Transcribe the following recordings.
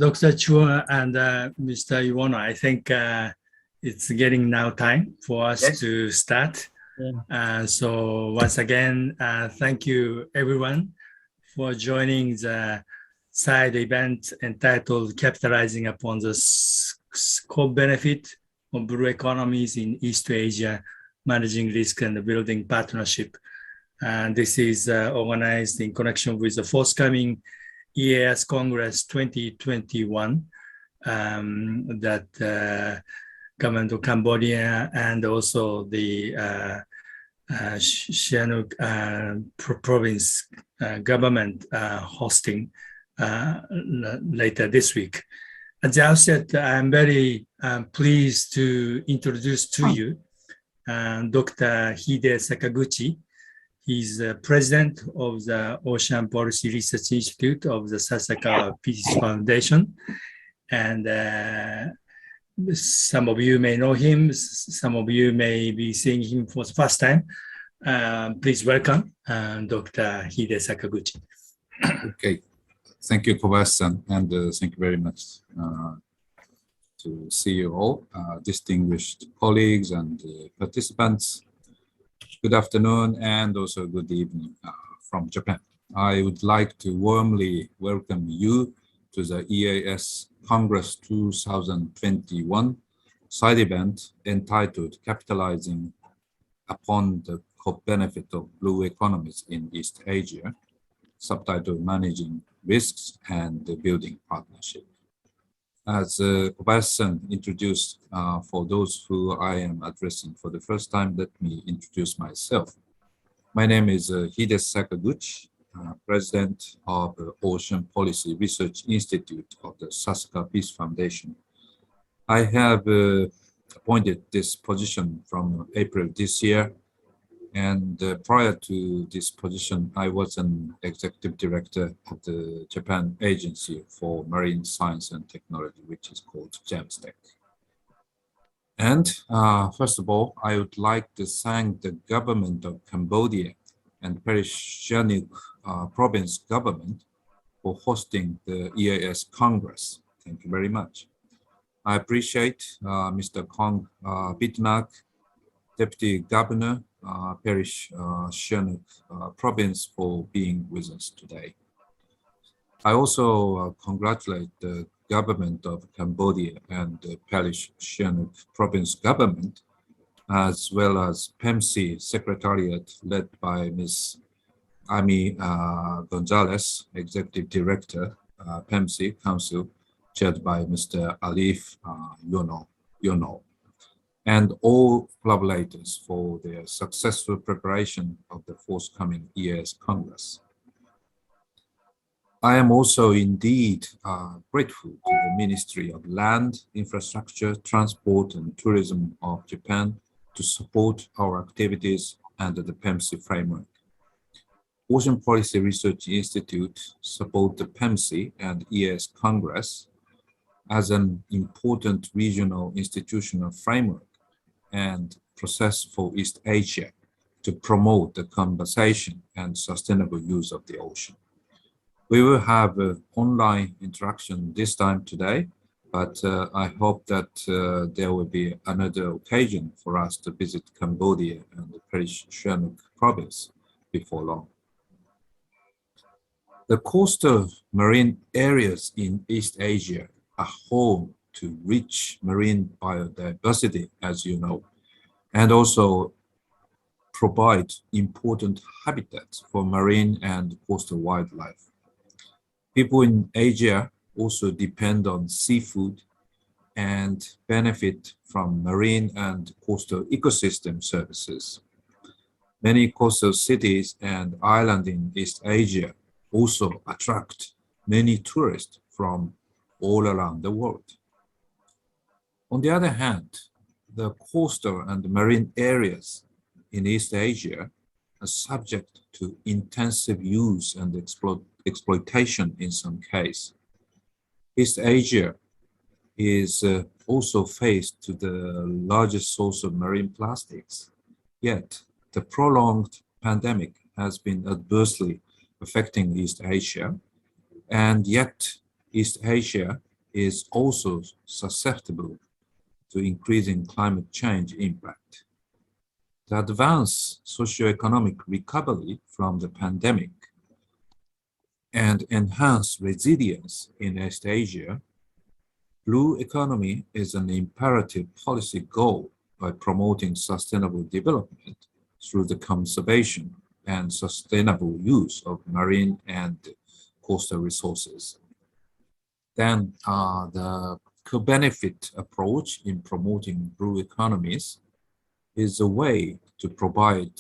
Dr. Chua and Mr. Iwano, I think it's getting now time for us to start. So once again, thank you everyone for joining the side event entitled Capitalizing upon the Scope Benefit of Blue Economies in East Asia, Managing Risk and Building Partnership. And this is organized in connection with the forthcoming EAS Congress 2021 that government of Cambodia and also the Sihanouk province government hosting later this week. At the outset, I'm very pleased to introduce to you Dr. Hide Sakaguchi. He's the president of the Ocean Policy Research Institute of the Sasakawa Peace Foundation. And some of you may know him, some of you may be seeing him for the first time. Please welcome Dr. Hide Sakaguchi. Okay, thank you, Kobayashi-san, and thank you very much to see you all, distinguished colleagues and participants. Good afternoon and also good evening from Japan. I would like to warmly welcome you to the EAS Congress 2021 side event entitled Capitalizing upon the Co-Benefit of Blue Economies in East Asia, subtitled Managing Risks and Building Partnership. As Kobayashi-san introduced, for those who I am addressing for the first time, let me introduce myself. My name is Hide Sakaguchi, President of the Ocean Policy Research Institute of the Sasakawa Peace Foundation. I have appointed this position from April this year, and prior to this position, I was an executive director of the Japan Agency for Marine Science and Technology, which is called JAMSTEC. And first of all, I would like to thank the government of Cambodia and Sihanouk province government for hosting the EAS Congress. Thank you very much. I appreciate Mr. Kong Bitnak, Deputy Governor, Sihanouk province for being with us today. I also congratulate the government of Cambodia and the Sihanouk province government, as well as PEMC Secretariat led by Ms. Amy Gonzalez, Executive Director, PEMC Council, chaired by Mr. Alif Yono, and all collaborators for their successful preparation of the forthcoming EAS Congress. I am also indeed grateful to the Ministry of Land, Infrastructure, Transport and Tourism of Japan to support our activities under the PEMC framework. Ocean Policy Research Institute support the PEMC and EAS Congress as an important regional institutional framework and process for East Asia to promote the conservation and sustainable use of the ocean. We will have an online interaction this time today, but I hope that there will be another occasion for us to visit Cambodia and the Sihanouk province before long. The coastal marine areas in East Asia are home to rich marine biodiversity, as you know, and also provide important habitats for marine and coastal wildlife. People in Asia also depend on seafood and benefit from marine and coastal ecosystem services. Many coastal cities and islands in East Asia also attract many tourists from all around the world. On the other hand, the coastal and marine areas in East Asia are subject to intensive use and exploitation in some cases. East Asia is also faced to the largest source of marine plastics, yet the prolonged pandemic has been adversely affecting East Asia, and yet East Asia is also susceptible to increasing climate change impact. To advance socioeconomic recovery from the pandemic and enhance resilience in East Asia, blue economy is an imperative policy goal by promoting sustainable development through the conservation and sustainable use of marine and coastal resources. Then the co-benefit approach in promoting blue economies is a way to provide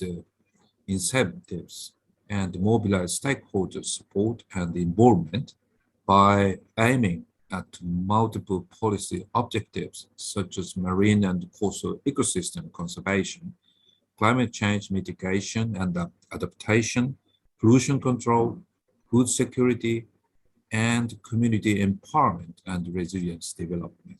incentives and mobilize stakeholder support and involvement by aiming at multiple policy objectives such as marine and coastal ecosystem conservation, climate change mitigation and adaptation, pollution control, food security, and community empowerment and resilience development.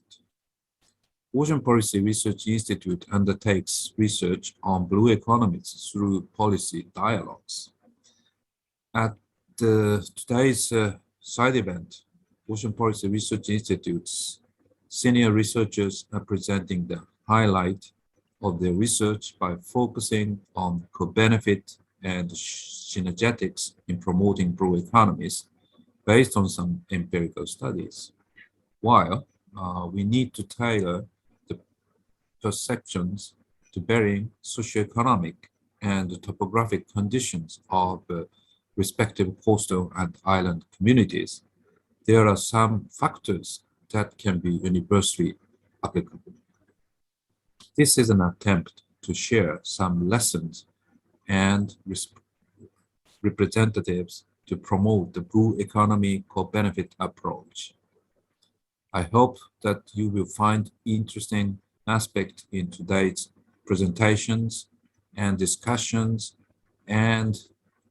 Ocean Policy Research Institute undertakes research on blue economies through policy dialogues. At today's side event, Ocean Policy Research Institute's senior researchers are presenting the highlight of their research by focusing on co-benefit and synergetics in promoting blue economies based on some empirical studies. While we need to tailor the perceptions to varying socioeconomic and topographic conditions of respective coastal and island communities, there are some factors that can be universally applicable. This is an attempt to share some lessons and representatives to promote the blue economy co-benefit approach. I hope that you will find interesting aspects in today's presentations and discussions, and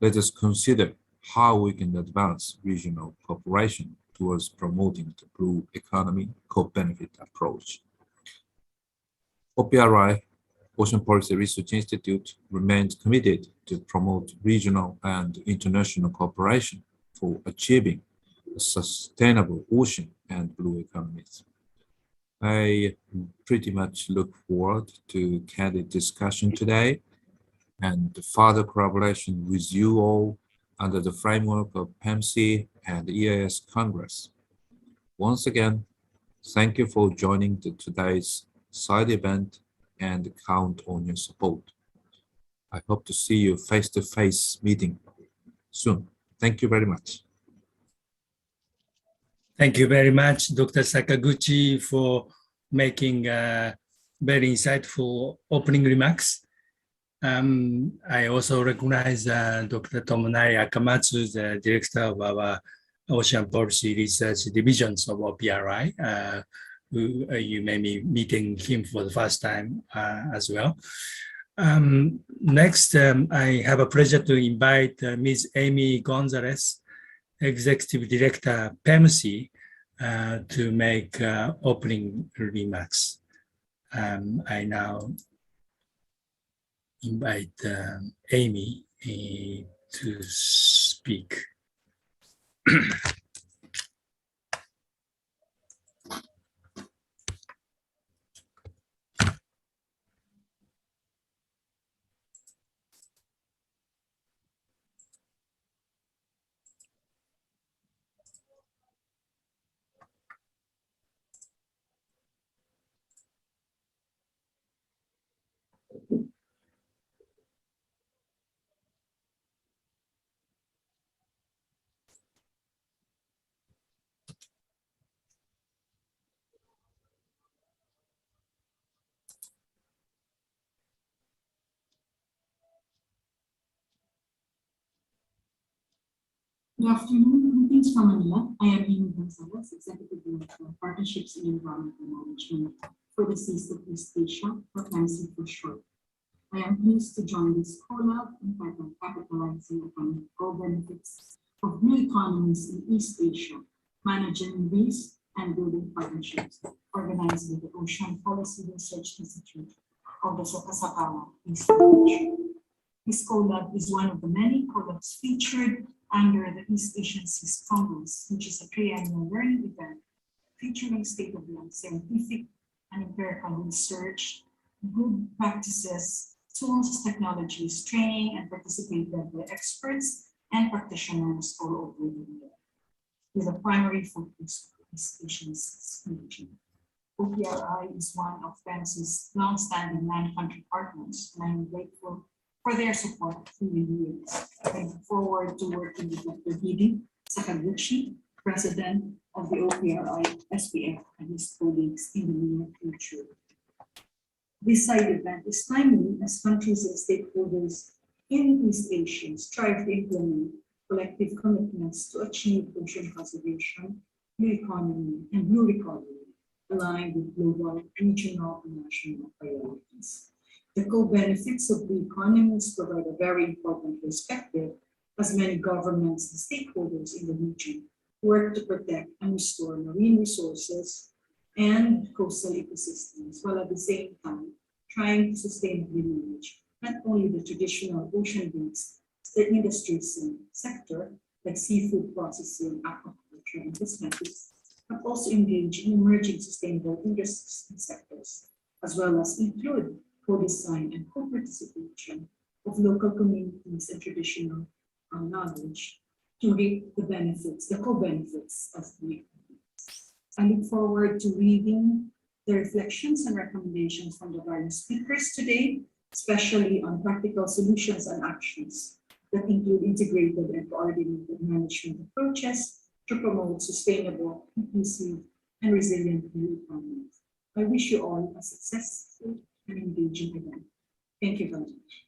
let us consider how we can advance regional cooperation towards promoting the blue economy co-benefit approach. OPRI, Ocean Policy Research Institute, remains committed to promote regional and international cooperation for achieving a sustainable ocean and blue economies. I pretty much look forward to candid discussion today and further collaboration with you all under the framework of PEMC and EAS Congress. Once again, thank you for joining today's side event and count on your support. I hope to see you face-to-face meeting soon. Thank you very much. Thank you very much, Dr. Sakaguchi, for making very insightful opening remarks. I also recognize Dr. Tomonari Akamatsu, the director of our Ocean Policy Research Divisions of OPRI, who you may be meeting him for the first time as well. Next, I have a pleasure to invite Ms. Amy Gonzalez, Executive Director, PEMC, to make opening remarks. I now invite Amy to speak. Good afternoon. Greetings from Manila. I am Amy Gonzalez, Executive Director of Partnerships and Environmental Management for the Seas of East Asia, or PEMC for short. I am pleased to join this collab entitled Capitalizing upon Co-Benefits of Blue Economies in East Asia, Managing These and Building Partnerships, organized by the Ocean Policy Research Institute of the Okayama, East Asia. This collab is one of the many collabs featured under the East Asian Seas Congress, which is a triennial learning event featuring state-of-the-art scientific and empirical research, good practices, tools, technologies, training, and participated by experts and practitioners all over the world, with a primary focus on East Asia's region. OPRI is one of PEMC's long-standing nine-country partners, and I am grateful for their support through the years. I look forward to working with Dr. Hidi Sakaguchi, President of the OPRI SPF, and his colleagues in the near future. This side event is timely as countries and stakeholders in East Asia strive to implement collective commitments to achieve ocean conservation, blue economy, and blue recovery, aligned with global, regional, and national priorities. The co-benefits of blue economies provide a very important perspective as many governments and stakeholders in the region work to protect and restore marine resources and coastal ecosystems, while at the same time trying to sustainably manage not only the traditional ocean-based industries sector like seafood processing, aquaculture, and cosmetics, but also engage in emerging sustainable industries and sectors, as well as include co-design and co-participation of local communities and traditional knowledge to reap the benefits, the co-benefits of the economies. I look forward to reading the reflections and recommendations from the various speakers today, especially on practical solutions and actions that include integrated and coordinated management approaches to promote sustainable, inclusive, and resilient blue economies. I wish you all a successful and engaging event. Thank you very much.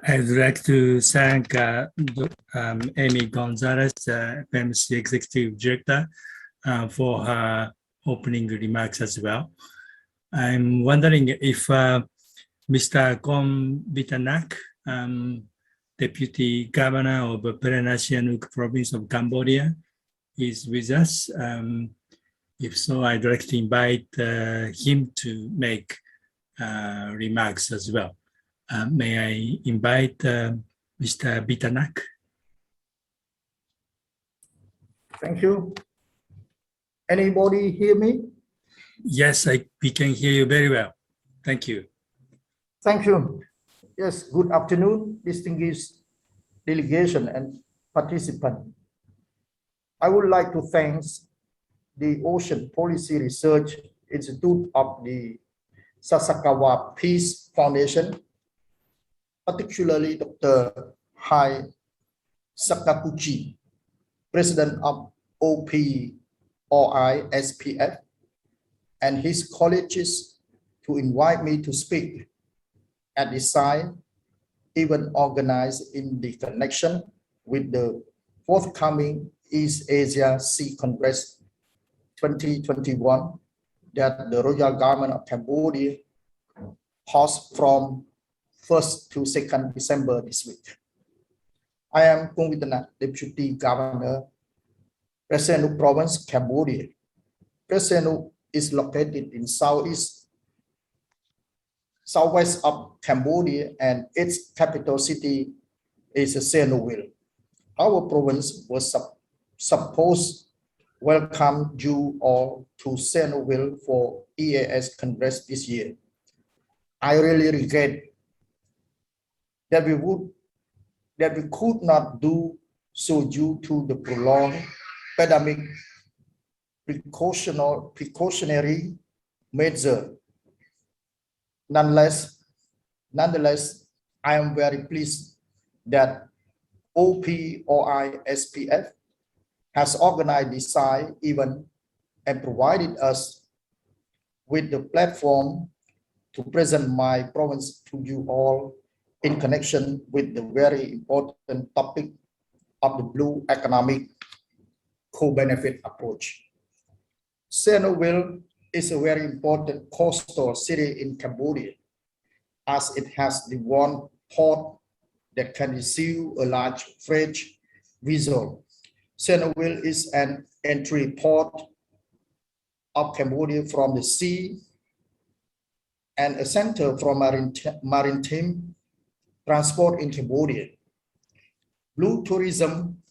I'd like to thank Amy Gonzalez, PEMC Executive Director, for her opening remarks as well. I'm wondering if Mr. Kom Vitanak, Deputy Governor of Perenasianuk Province of Cambodia, is with us. If so, I'd like to invite him to make remarks as well. May I invite Mr. Vitanak? Thank you. Anybody hear me? Yes, we can hear you very well. Thank you. Thank you. Yes, good afternoon, distinguished delegation and participant. I would like to thank the Ocean Policy Research Institute of the Sasakawa Peace Foundation, particularly Dr. Hai Sakaguchi, President of OPRI SPF, and his colleagues to invite me to speak at the site, even organized in the connection with the forthcoming East Asia Sea Congress 2021 that the Royal Government of Cambodia hosts from 1st to 2nd December this week. I am Kom Vitanak, Deputy Governor, Sihanouk Province, Cambodia. Sihanouk is located in southwest of Cambodia, and its capital city is Sihanoukville. Our province was supposed to welcome you all to Sihanoukville for EAS Congress this year. I really regret that we could not do so due to the prolonged pandemic precautionary measure. Nonetheless, I am very pleased that OPRI SPF has organized this side event and provided us with the platform to present my province to you all in connection with the very important topic of the blue economic co-benefit approach. Sihanoukville is a very important coastal city in Cambodia, as it has the one port that can receive a large freight vessel. Sihanoukville is an entry port of Cambodia from the sea and a center for maritime transport in Cambodia. Blue tourism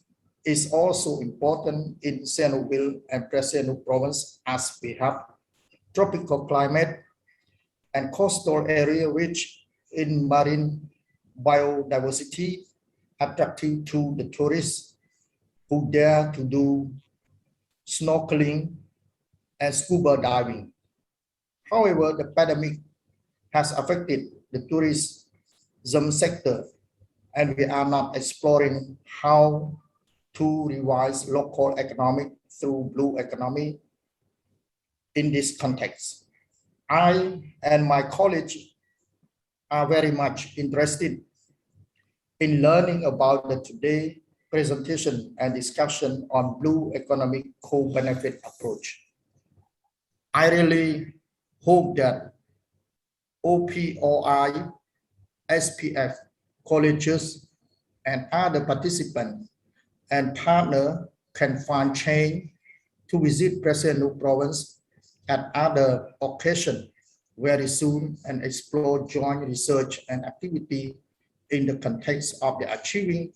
is also important in Sihanoukville and Sihanouk province, as we have tropical climate and coastal area rich in marine biodiversity, attractive to the tourists who dare to do snorkeling and scuba diving. However, the pandemic has affected the tourism sector, and we are not exploring how to revise local economic through blue economy. In this context, I and my colleagues are very much interested in learning about the today presentation and discussion on blue economic co-benefit approach. I really hope that OPOI, SPF, colleges, and other participants and partners can find change to visit Sihanouk province at other occasions very soon and explore joint research and activity in the context of the achieving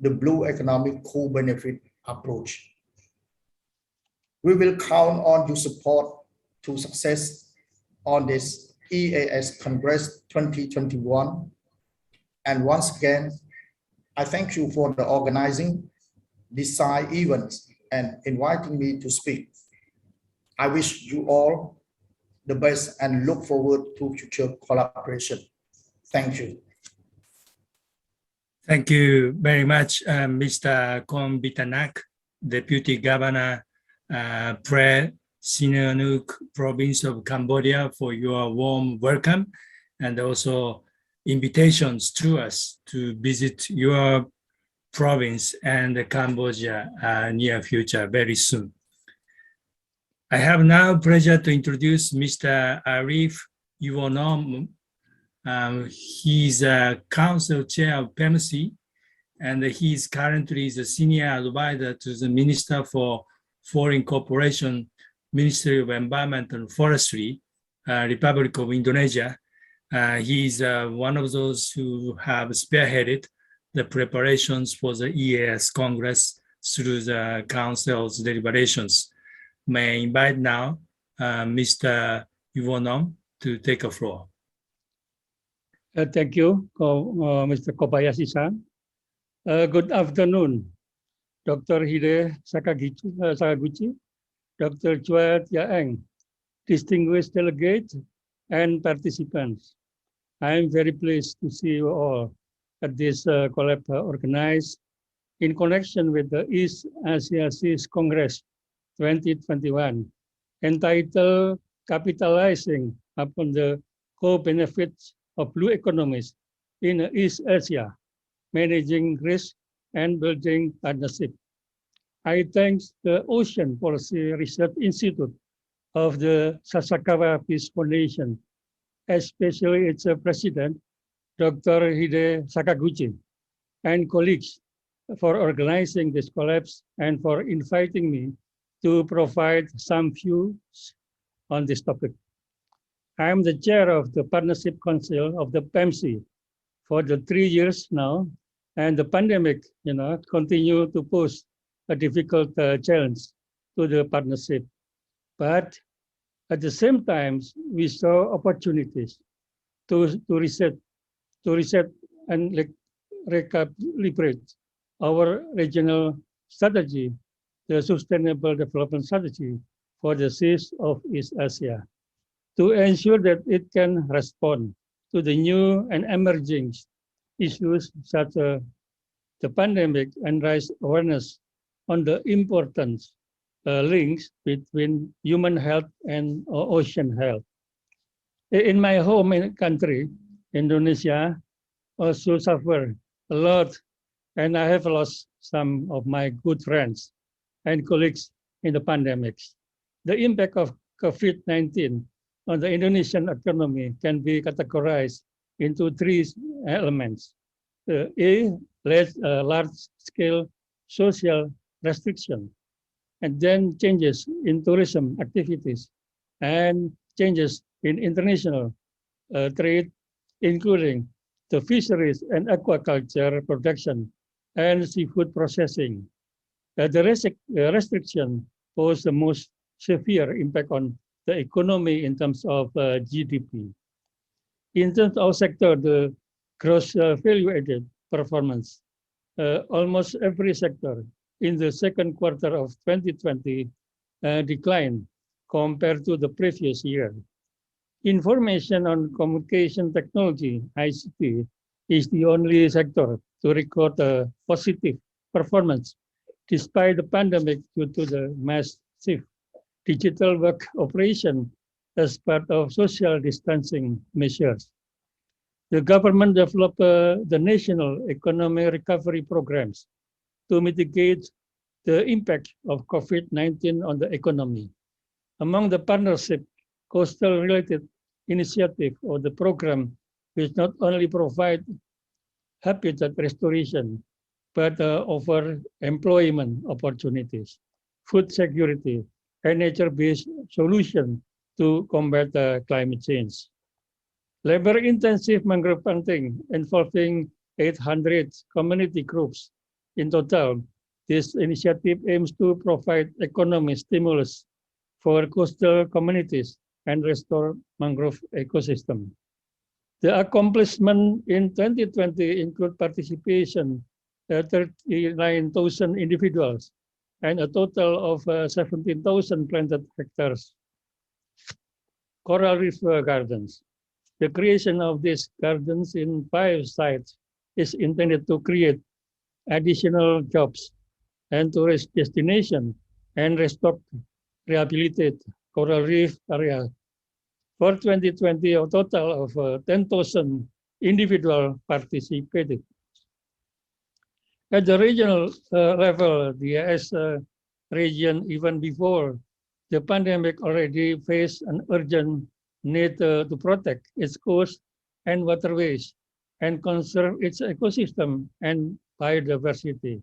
the blue economic co-benefit approach. We will count on your support to success on this EAS Congress 2021. And once again, I thank you for the organizing this side events and inviting me to speak. I wish you all the best and look forward to future collaboration. Thank you. Thank you very much, Mr. Kon Bitanak, Deputy Governor, Sihanouk Province of Cambodia, for your warm welcome and also invitations to us to visit your province and Cambodia near future very soon. I have now pleasure to introduce Mr. Arif Yuwonom. He's a council chair of PEMC, and he is currently the senior advisor to the Minister for Foreign Cooperation, Ministry of Environment and Forestry, Republic of Indonesia. He is one of those who have spearheaded the preparations for the EAS Congress through the Council's deliberations. May I invite now Mr. Yuwonom to take the floor. Thank you, Mr. Kobayashi-san. Good afternoon, Dr. Hide Sakaguchi, Dr. Chua Tia-Eng, distinguished delegates and participants. I am very pleased to see you all at this collab organized in connection with the East Asia Seas Congress 2021, entitled Capitalizing upon the Co-Benefits of Blue Economies in East Asia, Managing Risk and Building Partnership. I thank the Ocean Policy Research Institute of the Sasakawa Peace Foundation, especially its president, Dr. Hide Sakaguchi, and colleagues for organizing this collapse and for inviting me to provide some views on this topic. I am the chair of the Partnership Council of the PEMC for the 3 years now, and the pandemic, continue to pose a difficult challenge to the partnership. But at the same time, we saw opportunities to reset and recalibrate our regional strategy, the Sustainable Development Strategy for the Seas of East Asia, to ensure that it can respond to the new and emerging issues such as the pandemic and raise awareness on the importance links between human health and ocean health. In my home country, Indonesia, also suffered a lot, and I have lost some of my good friends and colleagues in the pandemics. The impact of COVID-19 on the Indonesian economy can be categorized into 3 elements. A, large-scale social restriction, and then changes in tourism activities and changes in international trade, including the fisheries and aquaculture production and seafood processing. The restriction pose the most severe impact on the economy in terms of GDP. In terms of sector, the gross value added performance, almost every sector in the second quarter of 2020 declined compared to the previous year. Information on communication technology, ICT, is the only sector to record a positive performance despite the pandemic due to the massive digital work operation as part of social distancing measures. The government developed the national economic recovery programs to mitigate the impact of COVID-19 on the economy. Among the partnership, coastal-related initiative or the program which not only provide habitat restoration, but offer employment opportunities, food security, and nature-based solution to combat climate change. Labor-intensive mangrove planting involving 800 community groups in total. This initiative aims to provide economic stimulus for coastal communities and restore mangrove ecosystem. The accomplishment in 2020 include participation 39,000 individuals and a total of 17,000 planted hectares. Coral reef gardens. The creation of these gardens in 5 sites is intended to create additional jobs and tourist destination and restore, rehabilitate coral reef area. For 2020, a total of 10,000 individuals participated. At the regional level, the AS region, even before the pandemic, already faced an urgent need to protect its coast and waterways and conserve its ecosystem and biodiversity,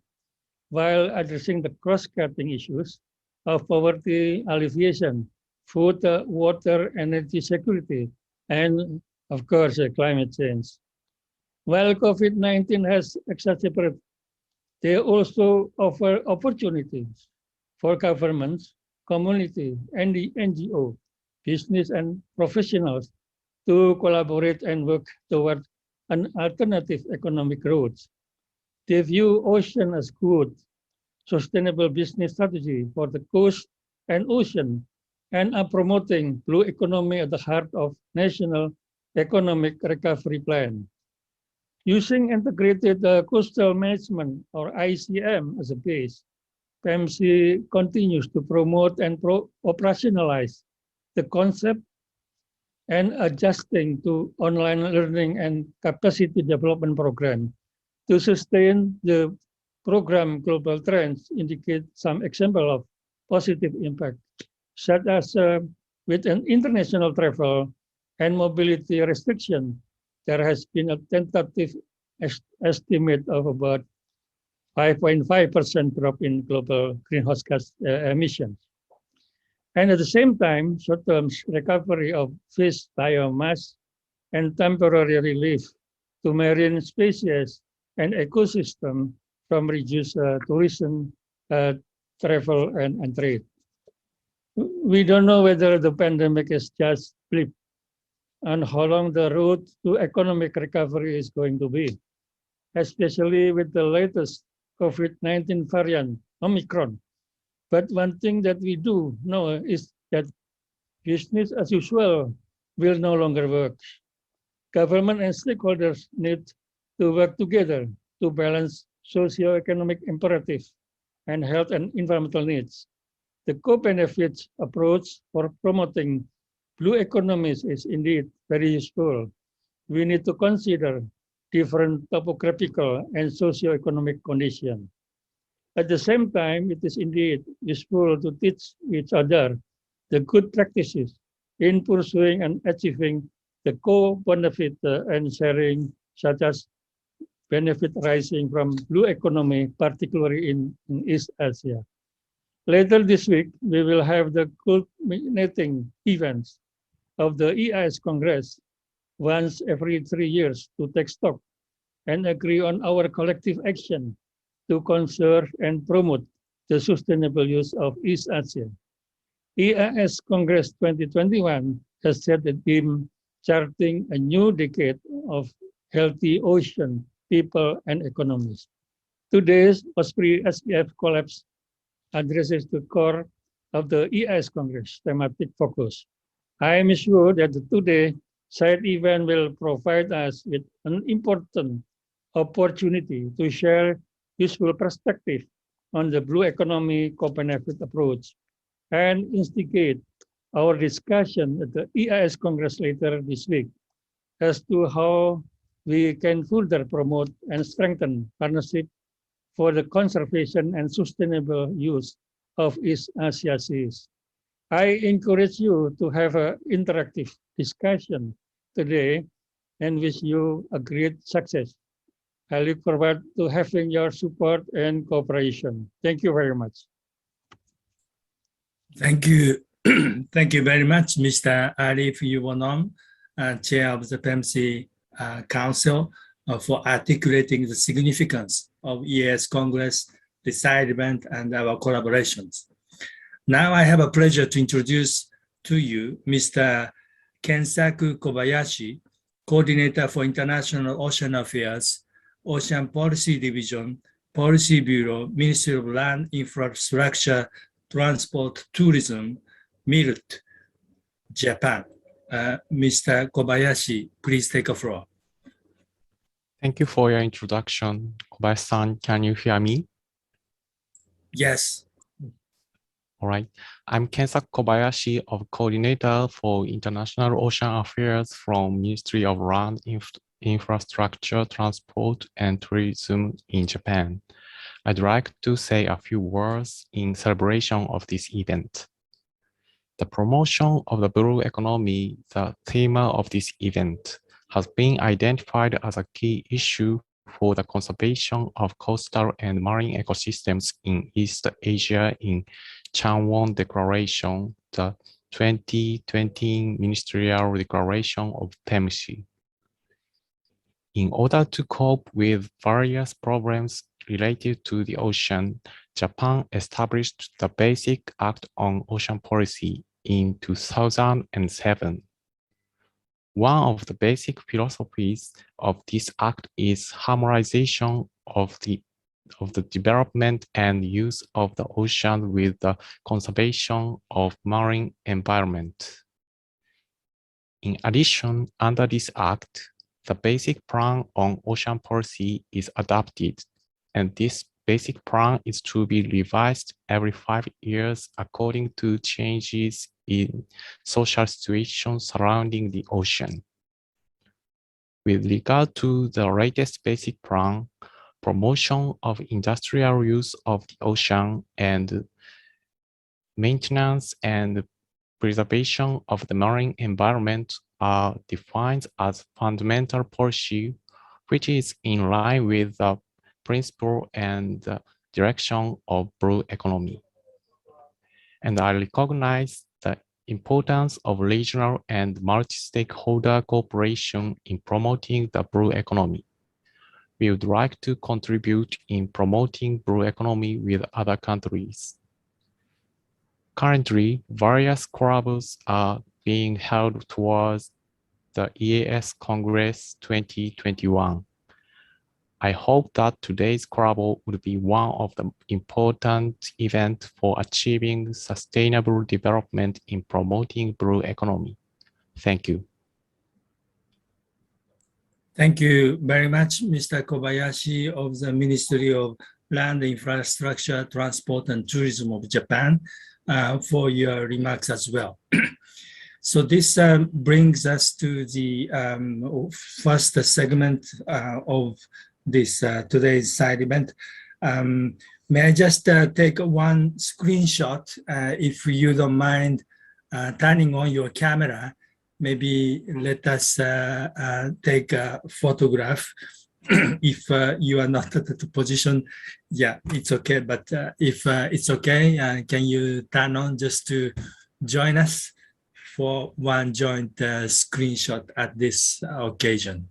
while addressing the cross-cutting issues of poverty alleviation, food, water, energy security, and of course, climate change. While COVID-19 has exacerbated, they also offer opportunities for governments, community, and the NGO, business and professionals to collaborate and work toward an alternative economic growth. They view ocean as good, sustainable business strategy for the coast and ocean, and are promoting blue economy at the heart of National Economic Recovery Plan. Using integrated coastal management or ICM as a base, PMC continues to promote and operationalize the concept and adjusting to online learning and capacity development program. To sustain the program, global trends indicate some example of positive impact, such as with an international travel and mobility restriction, there has been a tentative estimate of about 5.5% drop in global greenhouse gas emissions. And at the same time, short-term recovery of fish biomass and temporary relief to marine species and ecosystem from reduced tourism, travel, and trade. We don't know whether the pandemic is just blip and how long the road to economic recovery is going to be, especially with the latest COVID-19 variant, Omicron. But one thing that we do know is that business as usual will no longer work. Government and stakeholders need to work together to balance socio-economic imperatives and health and environmental needs. The co-benefits approach for promoting blue economies is indeed very useful. We need to consider different topographical and socio-economic conditions. At the same time, it is indeed useful to teach each other the good practices in pursuing and achieving the co-benefit and sharing, such as benefit rising from blue economy, particularly in East Asia. Later this week, we will have the culminating events of the EIS Congress once every 3 years to take stock and agree on our collective action to conserve and promote the sustainable use of East Asia. EAS Congress 2021 has set the theme charting a new decade of healthy ocean, people, and economies. Today's Osprey SPF collapse addresses the core of the EAS Congress thematic focus. I am sure that today's side event will provide us with an important opportunity to share useful perspective on the blue economy co-benefit approach and instigate our discussion at the EIS Congress later this week as to how we can further promote and strengthen partnership for the conservation and sustainable use of East Asia seas. I encourage you to have an interactive discussion today and wish you a great success. I look forward to having your support and cooperation. Thank you very much. Thank you. Thank you very much, Mr. Arif Yuwonom, Chair of the PEMC Council, for articulating the significance of EAS Congress, the side event, and our collaborations. Now I have a pleasure to introduce to you Mr. Kensaku Kobayashi, Coordinator for International Ocean Affairs, Ocean Policy Division, Policy Bureau, Ministry of Land, Infrastructure, Transport, Tourism, MIRT, Japan. Mr. Kobayashi, please take a floor. Thank you for your introduction. Kobayashi-san, can you hear me? Yes. All right. I'm Kensaku Kobayashi, Coordinator for International Ocean Affairs from Ministry of Land, Infrastructure, Transport, and Tourism in Japan. I'd like to say a few words in celebration of this event. The promotion of the blue economy, the theme of this event, has been identified as a key issue for the conservation of coastal and marine ecosystems in East Asia in Changwon Declaration, the 2020 Ministerial Declaration of PEMC. In order to cope with various problems related to the ocean, Japan established the Basic Act on Ocean Policy in 2007. One of the basic philosophies of this act is harmonization of the development and use of the ocean with the conservation of marine environment. In addition, under this act, the Basic Plan on Ocean Policy is adopted, and this basic plan is to be revised every 5 years according to changes in social situations surrounding the ocean. With regard to the latest basic plan, promotion of industrial use of the ocean and maintenance and preservation of the marine environment are defined as fundamental policy, which is in line with the principle and the direction of blue economy. And I recognize the importance of regional and multi-stakeholder cooperation in promoting the blue economy. We would like to contribute in promoting blue economy with other countries. Currently, various clubs are being held towards the EAS Congress 2021. I hope that today's club would be one of the important events for achieving sustainable development in promoting blue economy. Thank you. Thank you very much, Mr. Kobayashi of the Ministry of Land, Infrastructure, Transport, and Tourism of Japan for your remarks as well. So this brings us to the first segment of this today's side event. May I just take one screenshot, if you don't mind turning on your camera? Maybe let us take a photograph. If you are not at the position, yeah, it's okay. But if it's okay, can you turn on just to join us for one joint screenshot at this occasion?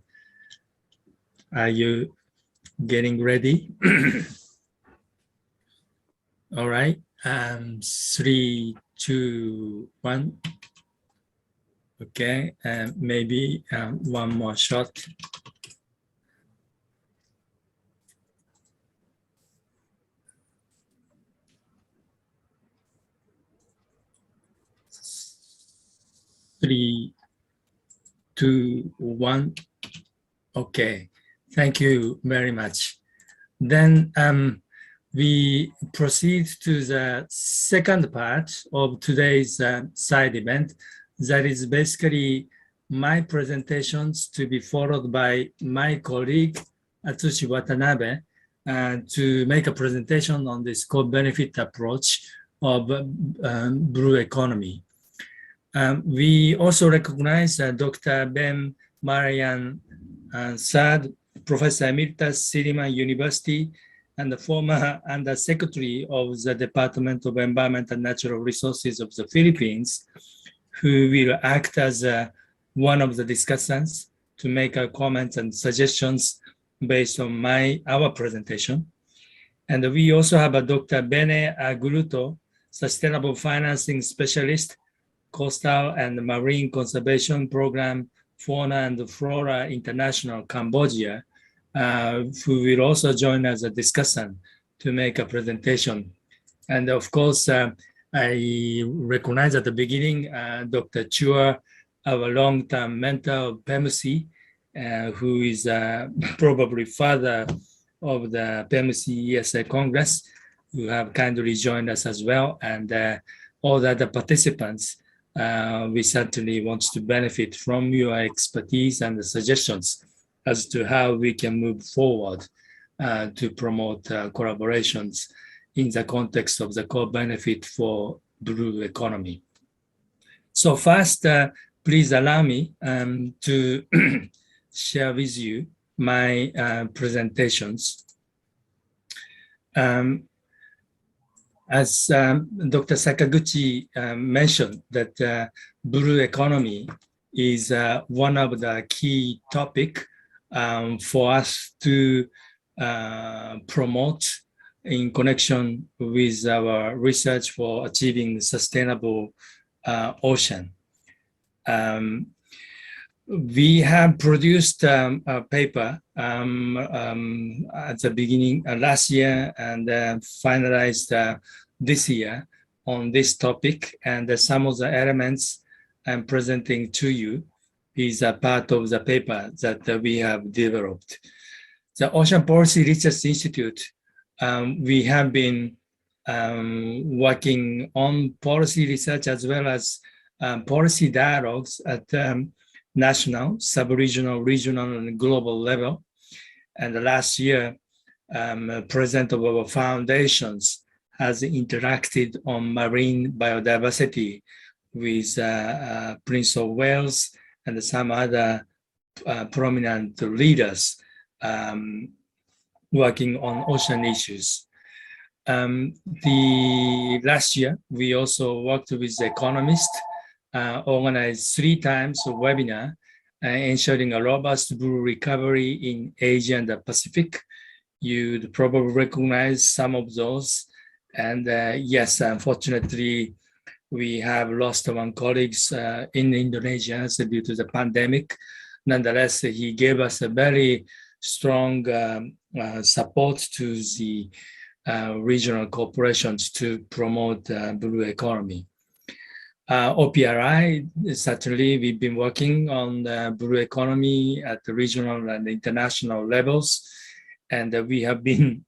Are you getting ready? All right. 3, 2, 1. Okay. Maybe one more shot. Three, 2, 1. Okay. Thank you very much. Then we proceed to the second part of today's side event. That is basically my presentations to be followed by my colleague, Atsushi Watanabe, to make a presentation on this co-benefit approach of blue economy. We also recognize Dr. Ben Marian Saad, Professor Emeritus, Silliman University, and the former Undersecretary of the Department of Environment and Natural Resources of the Philippines, who will act as one of the discussants to make comments and suggestions based on our presentation. And we also have Dr. Bene Aguluto, Sustainable Financing Specialist, Coastal and Marine Conservation Program, Fauna and Flora International, Cambodia, who will also join as a discussant to make a presentation. And of course, I recognize at the beginning Dr. Chua, our long-term mentor of PEMC, who is probably father of the PEMC ESA Congress, who have kindly joined us as well. And all the other participants, we certainly want to benefit from your expertise and the suggestions as to how we can move forward to promote collaborations in the context of the core benefit for blue economy. So first, please allow me to share with you my presentations. As Dr. Sakaguchi mentioned, that blue economy is one of the key topics for us to promote in connection with our research for achieving sustainable ocean. We have produced a paper at the beginning last year and finalized this year on this topic, and some of the elements I'm presenting to you is a part of the paper that we have developed. The Ocean Policy Research Institute, we have been working on policy research as well as policy dialogues at national, sub-regional, regional, and global level. And last year, President of our foundations has interacted on marine biodiversity with Prince of Wales and some other prominent leaders working on ocean issues. The last year, we also worked with economists, organized 3 times a webinar, ensuring a robust blue recovery in Asia and the Pacific. You'd probably recognize some of those. And yes, unfortunately, we have lost one colleague in Indonesia due to the pandemic. Nonetheless, he gave us a very strong support to the regional corporations to promote blue economy. OPRI, certainly we've been working on the blue economy at the regional and international levels, and we have been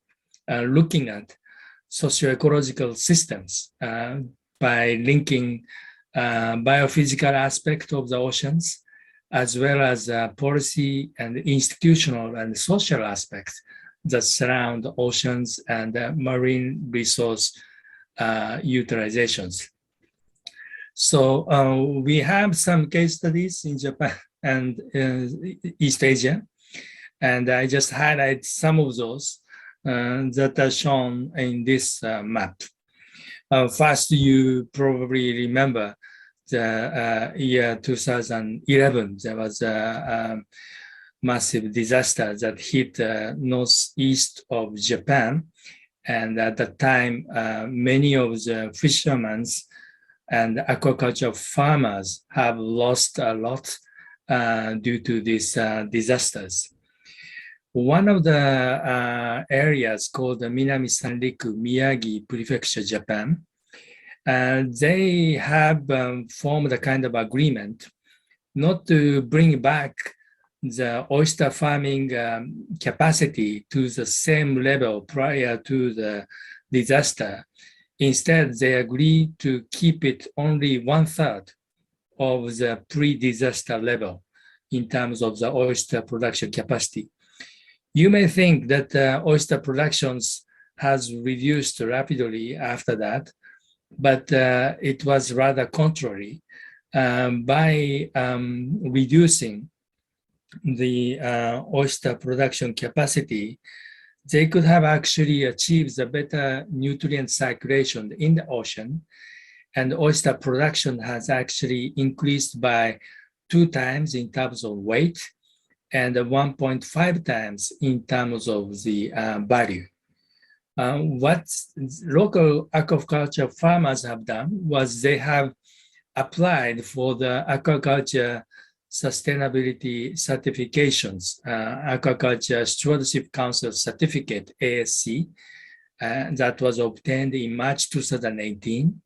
looking at socio-ecological systems by linking biophysical aspect of the oceans, as well as policy and institutional and social aspects that surround oceans and marine resource utilizations. So we have some case studies in Japan and East Asia, and I just highlight some of those that are shown in this map. First, you probably remember the year 2011, there was a massive disaster that hit northeast of Japan, And at the time, many of the fishermen and aquaculture farmers have lost a lot due to these disasters. One of the areas called the Minami Sanriku, Miyagi Prefecture, Japan, they have formed a kind of agreement not to bring back the oyster farming capacity to the same level prior to the disaster. Instead, they agreed to keep it only 1/3 of the pre-disaster level in terms of the oyster production capacity. You may think that oyster productions has reduced rapidly after that, but it was rather contrary. By reducing the oyster production capacity, they could have actually achieved a better nutrient circulation in the ocean, and oyster production has actually increased by 2 times in terms of weight and 1.5 times in terms of the value. What local aquaculture farmers have done was they have applied for the aquaculture sustainability certifications, Aquaculture Stewardship Council Certificate, ASC, that was obtained in March 2018.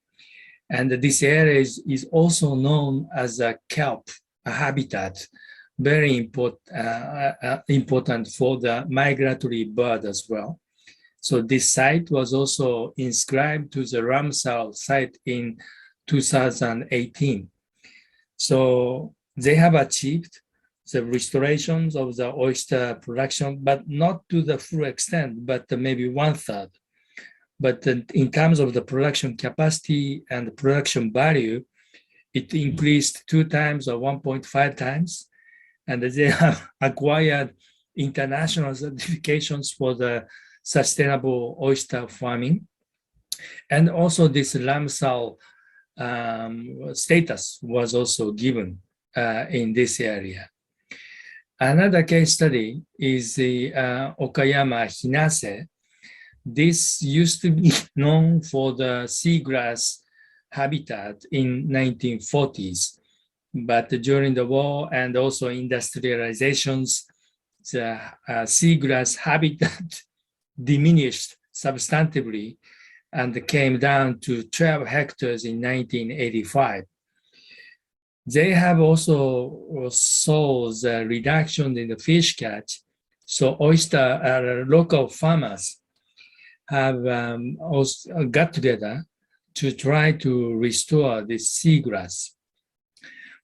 And this area is also known as a kelp habitat, very important for the migratory bird as well. So this site was also inscribed to the Ramsar site in 2018. So they have achieved the restorations of the oyster production, but not to the full extent, but maybe 1/3. But in terms of the production capacity and the production value, it increased 2 times or 1.5 times. And they have acquired international certifications for the sustainable oyster farming. And also this Ramsar status was also given in this area. Another case study is the Okayama Hinase. This used to be known for the seagrass habitat in 1940s, but during the war and also industrializations, the seagrass habitat diminished substantively and came down to 12 hectares in 1985. They have also saw the reduction in the fish catch. So local farmers have also got together to try to restore the seagrass.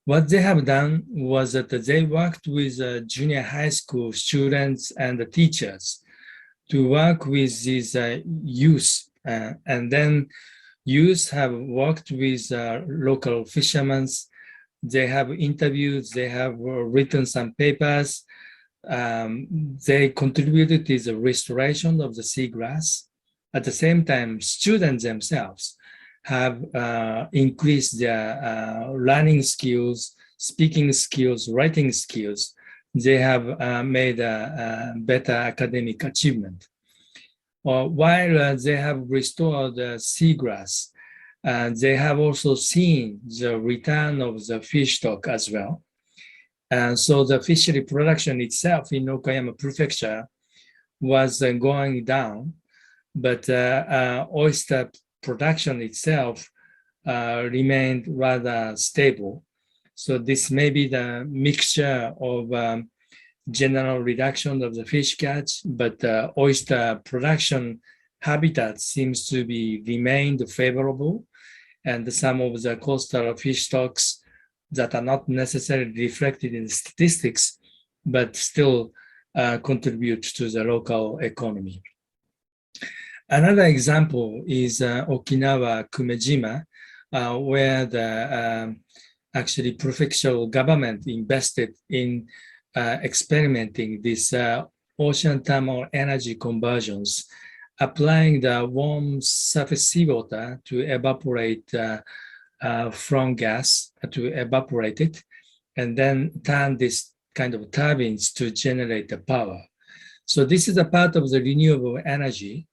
What they have done was that they worked with junior high school students and the teachers to work with these youth. And then youth have worked with local fishermen. They have interviewed, they have written some papers. They contributed to the restoration of the seagrass. At the same time, students themselves have increased their learning skills, speaking skills, writing skills. They have made a better academic achievement. While they have restored the seagrass, they have also seen the return of the fish stock as well. And so the fishery production itself in Okayama Prefecture was going down, but oyster production itself remained rather stable. So this may be the mixture of general reduction of the fish catch, but oyster production habitat seems to be remained favorable, and some of the coastal fish stocks that are not necessarily reflected in the statistics, but still contribute to the local economy. Another example is Okinawa Kumejima, where the actually prefectural government invested in experimenting this ocean thermal energy conversions, applying the warm surface seawater to evaporate from gas, to evaporate it, and then turn this kind of turbines to generate the power. So this is a part of the renewable energy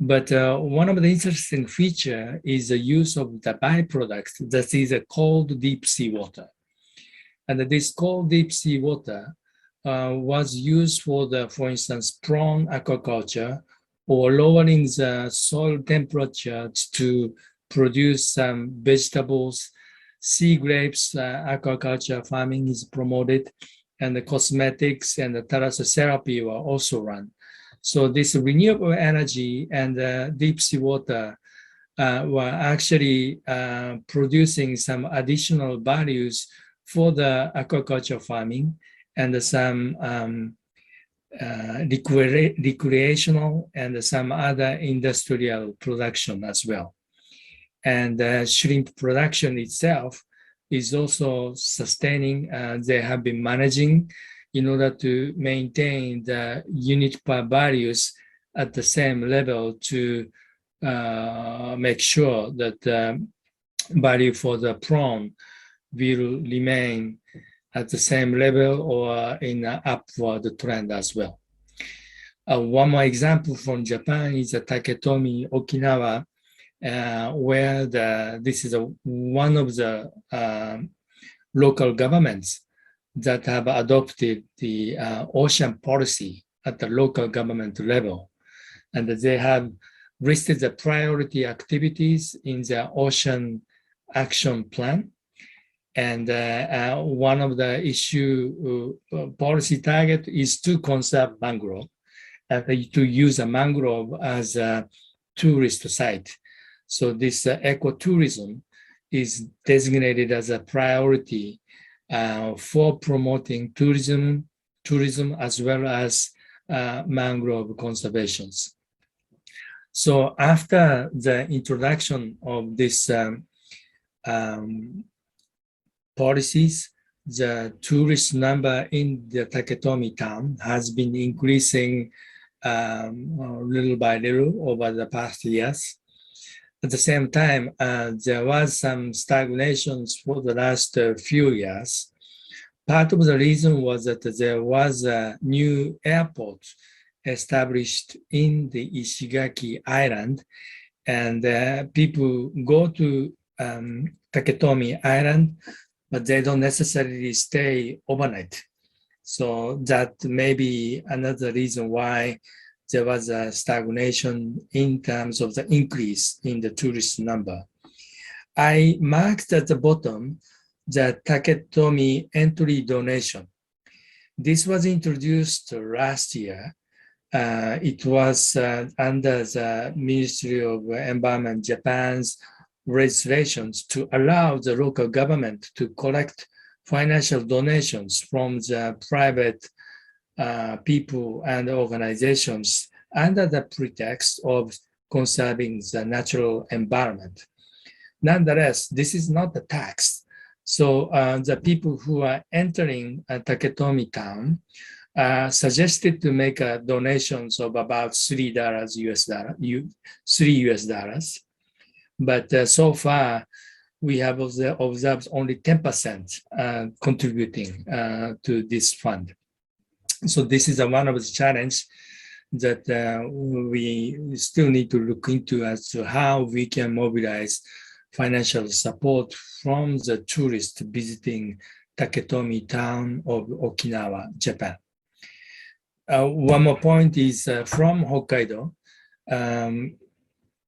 But one of the interesting feature is the use of the byproduct that is a cold deep sea water. And this cold deep sea water was used for instance, prawn aquaculture or lowering the soil temperature to produce some vegetables. Sea grapes aquaculture farming is promoted, and the cosmetics and the thalassotherapy were also run. So this renewable energy and deep sea water were actually producing some additional values for the aquaculture farming and some recreational and some other industrial production as well. And shrimp production itself is also sustaining. They have been managing in order to maintain the unit per values at the same level to make sure that the value for the prawn will remain at the same level or in an upward trend as well. One more example from Japan is the Taketomi, Okinawa, where this is one of the local governments that have adopted the ocean policy at the local government level. And they have listed the priority activities in their ocean action plan. And one of the issue policy target is to conserve mangrove, to use a mangrove as a tourist site. So this ecotourism is designated as a priority for promoting tourism as well as mangrove conservations. So after the introduction of this policies, the tourist number in the Taketomi town has been increasing little by little over the past years. At the same time, there was some stagnations for the last few years. Part of the reason was that there was a new airport established in the Ishigaki Island, and people go to Taketomi Island, but they don't necessarily stay overnight. So that may be another reason why there was a stagnation in terms of the increase in the tourist number. I marked at the bottom the Taketomi entry donation. This was introduced last year. It was under the Ministry of Environment Japan's legislations to allow the local government to collect financial donations from the private people and organizations under the pretext of conserving the natural environment. Nonetheless, this is not a tax. So the people who are entering Taketomi town suggested to make donations of about $3 US. But so far, we have observed only 10% contributing to this fund. So this is one of the challenges that we still need to look into as to how we can mobilize financial support from the tourists visiting Taketomi town of Okinawa, Japan. One more point is from Hokkaido.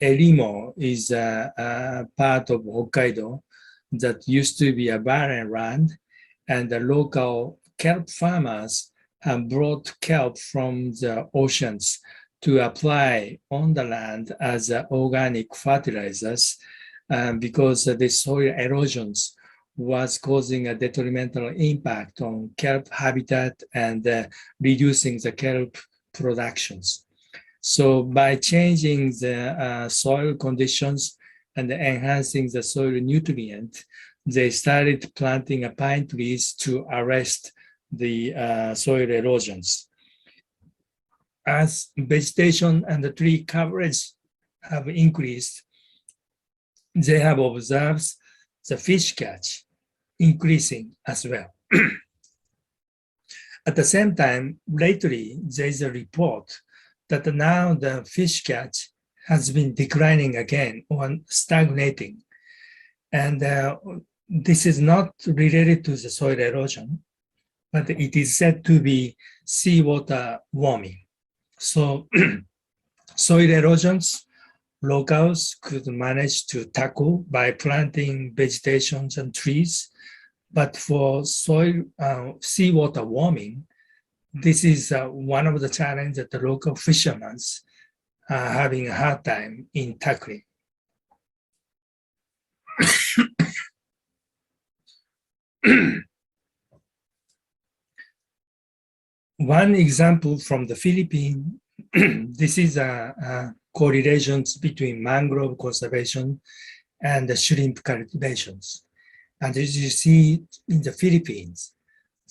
Erimo is a part of Hokkaido that used to be a barren land, and the local kelp farmers have brought kelp from the oceans to apply on the land as organic fertilizers because the soil erosions was causing a detrimental impact on kelp habitat and reducing the kelp productions. So by changing the soil conditions and enhancing the soil nutrient, they started planting pine trees to arrest the soil erosions. As vegetation and the tree coverage have increased, they have observed the fish catch increasing as well. At the same time, lately, there is a report that now the fish catch has been declining again or stagnating. And this is not related to the soil erosion, but it is said to be seawater warming. So soil erosions, locals could manage to tackle by planting vegetations and trees. But for seawater warming, this is one of the challenges that the local fishermen are having a hard time in tackling. One example from the Philippines, this is correlations between mangrove conservation and the shrimp cultivations. And as you see in the Philippines,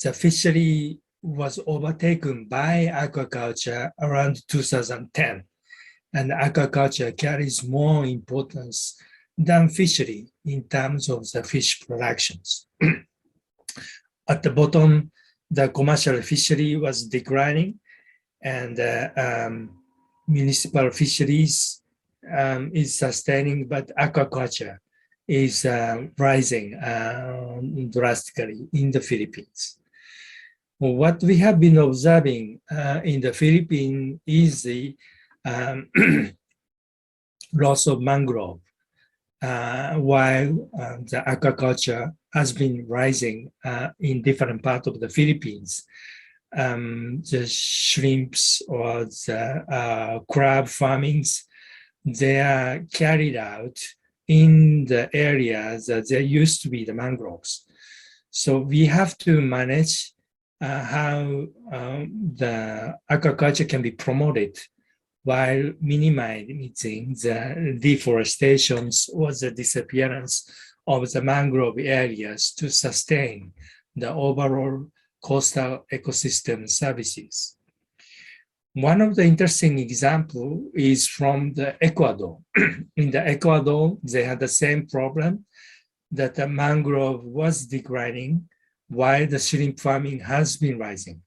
the fishery was overtaken by aquaculture around 2010. And aquaculture carries more importance than fishery in terms of the fish productions. At the bottom, the commercial fishery was declining, and municipal fisheries is sustaining, but aquaculture is rising drastically in the Philippines. What we have been observing in the Philippines is the loss of mangrove, while the aquaculture has been rising in different parts of the Philippines. The shrimps or the crab farmings, they are carried out in the areas that there used to be the mangroves. So we have to manage how the aquaculture can be promoted while minimizing the deforestations or the disappearance of the mangrove areas to sustain the overall coastal ecosystem services. One of the interesting examples is from the Ecuador. In the Ecuador, they had the same problem that the mangrove was declining while the shrimp farming has been rising.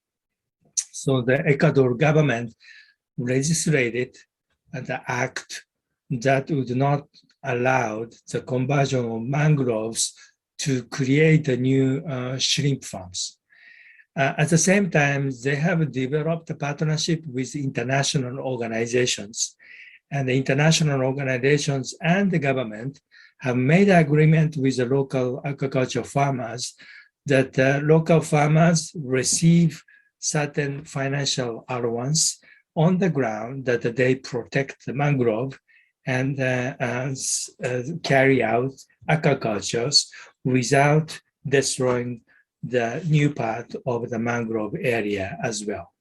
So the Ecuador government legislated the act that would not allow the conversion of mangroves to create a new shrimp farms. At the same time, they have developed a partnership with international organizations, and the international organizations and the government have made an agreement with the local agricultural farmers that local farmers receive certain financial allowance on the ground that they protect the mangrove and carry out aquacultures without destroying the new part of the mangrove area as well.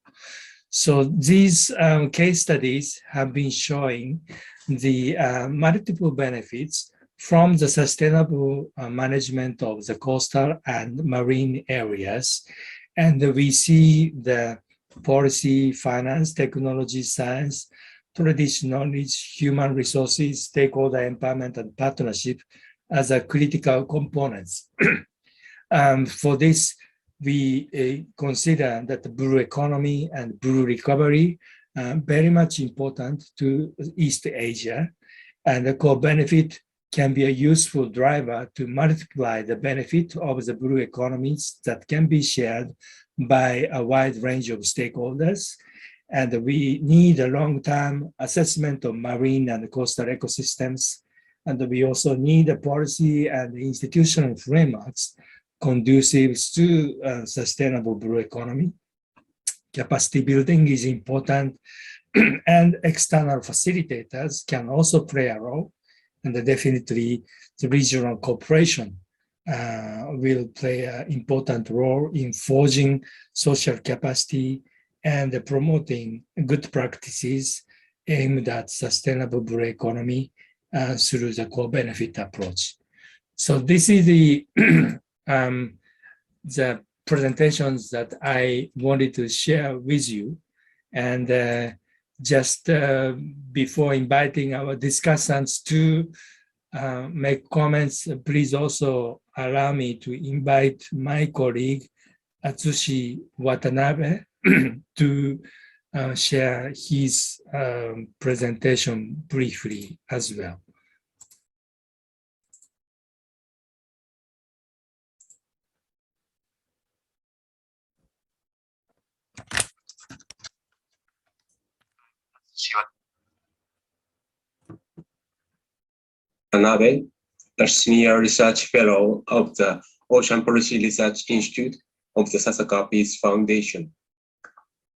So these case studies have been showing the multiple benefits from the sustainable management of the coastal and marine areas. And we see the policy, finance, technology, science, traditional knowledge, human resources, stakeholder empowerment, and partnership as a critical components. For this, we consider that the blue economy and blue recovery very much important to East Asia, and the core benefit can be a useful driver to multiply the benefit of the blue economies that can be shared by a wide range of stakeholders. And we need a long-term assessment of marine and coastal ecosystems. And we also need a policy and institutional frameworks conducive to sustainable blue economy. Capacity building is important, and external facilitators can also play a role. And definitely the regional cooperation will play an important role in forging social capacity and promoting good practices aimed at sustainable blue economy through the co-benefit approach. So this is the presentations that I wanted to share with you. And just before inviting our discussants to make comments, please also allow me to invite my colleague, Atsushi Watanabe, to share his presentation briefly as well. Tanabe, a senior research fellow of the Ocean Policy Research Institute of the Sasaka Peace Foundation.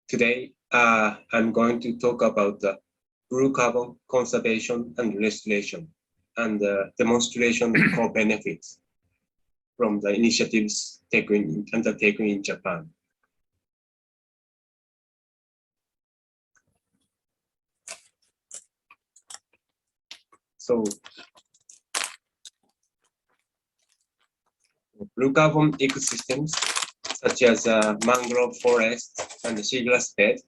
Today, I'm going to talk about the blue carbon conservation and restoration and demonstration of core benefits from the initiatives undertaken in Japan. So, blue carbon ecosystems, such as mangrove forests and seagrass bed,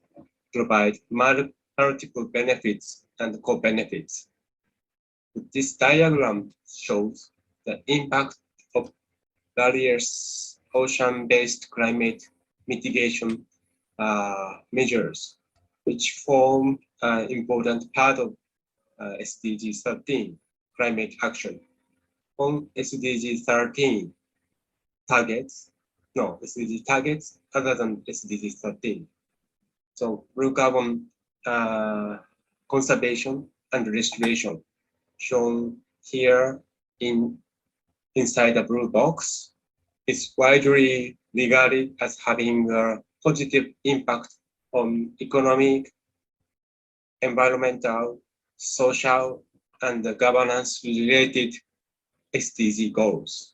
provide multiple benefits and co-benefits. This diagram shows the impact of various ocean-based climate mitigation measures, which form an important part of SDG 13, climate action. On SDG 13 targets, SDG targets other than SDG 13. So blue carbon conservation and restoration shown here inside the blue box is widely regarded as having a positive impact on economic, environmental, social, and governance-related SDG goals.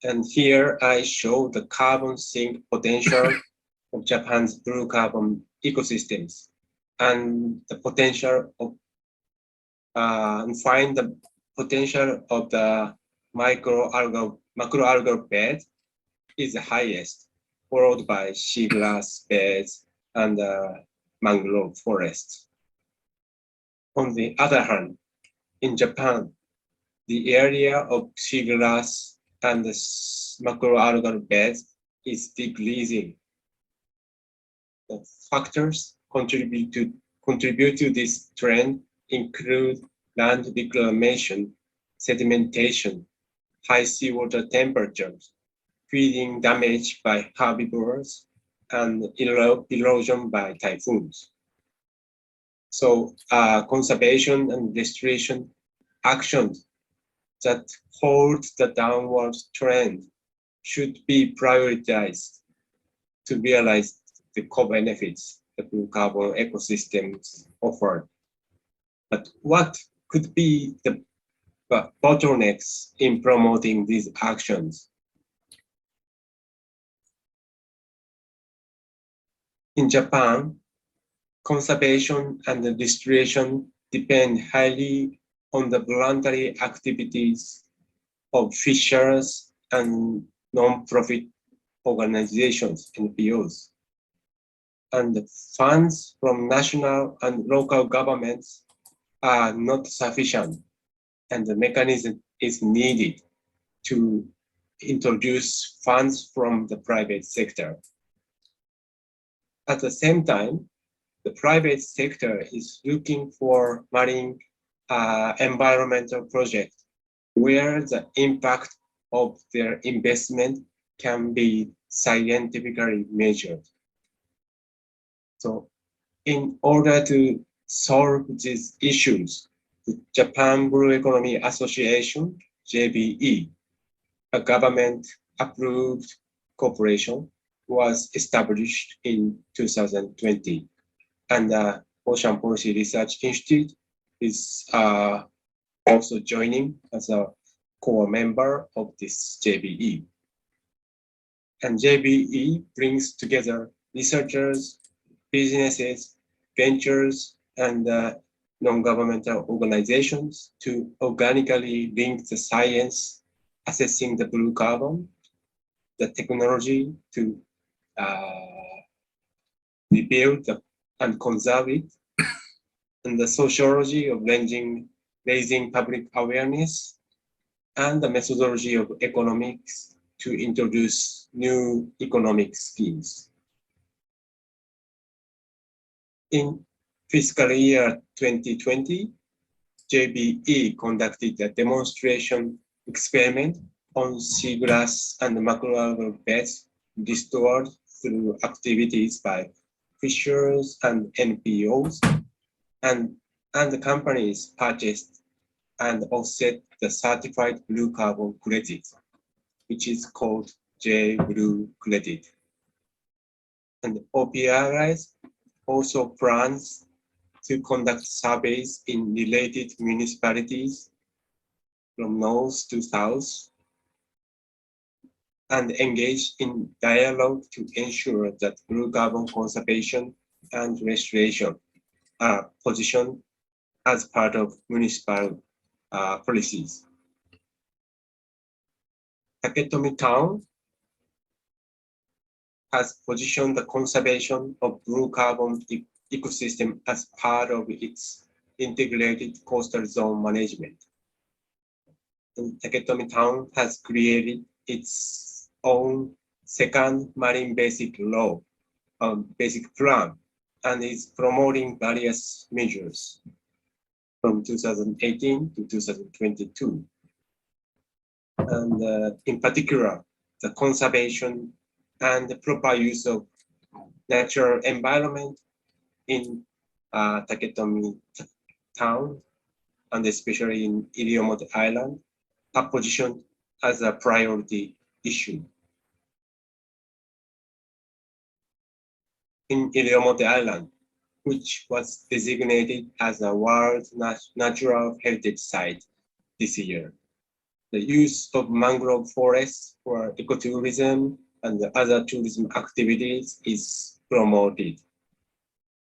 And here I show the carbon sink potential of Japan's blue carbon ecosystems and the potential of and find the potential of the macroalgal bed is the highest, followed by seagrass beds and mangrove forests. On the other hand, in Japan, the area of seagrass and the macroalgal beds is decreasing. The factors contribute to this trend include land reclamation, sedimentation, high seawater temperatures, feeding damage by herbivores, and erosion by typhoons. So conservation and restoration actions that hold the downward trend should be prioritized to realize the co-benefits the blue carbon ecosystems offer. But what could be the bottlenecks in promoting these actions? In Japan, conservation and restoration depend highly on the voluntary activities of fishers and non-profit organizations, NPOs. And the funds from national and local governments are not sufficient, and the mechanism is needed to introduce funds from the private sector. At the same time, the private sector is looking for marine environmental projects where the impact of their investment can be scientifically measured. So in order to solve these issues, the Japan Blue Economy Association, JBE, a government-approved corporation, was established in 2020. And the Ocean Policy Research Institute is also joining as a core member of this JBE. And JBE brings together researchers, businesses, ventures, and non-governmental organizations to organically link the science, assessing the blue carbon, the technology to rebuild and conserve it, and the sociology of raising public awareness, and the methodology of economics to introduce new economic schemes. In fiscal year 2020, JBE conducted a demonstration experiment on seagrass and macroalgal beds restored through activities by fishers and NPOs, and the companies purchased and offset the certified blue carbon credit, which is called J-Blue credit. And OPRIs also plans to conduct surveys in related municipalities from north to south and engage in dialogue to ensure that blue carbon conservation and restoration are positioned as part of municipal policies. Taketomi Town has positioned the conservation of blue carbon ecosystem as part of its integrated coastal zone management. And Taketomi Town has created its own second marine basic law, basic plan, and is promoting various measures from 2018 to 2022. And in particular, the conservation and the proper use of natural environment in Taketomi Town, and especially in Iriomote Island, are positioned as a priority issue. In Iriomote Island, which was designated as a World Natural Heritage Site this year, the use of mangrove forests for ecotourism and other tourism activities is promoted.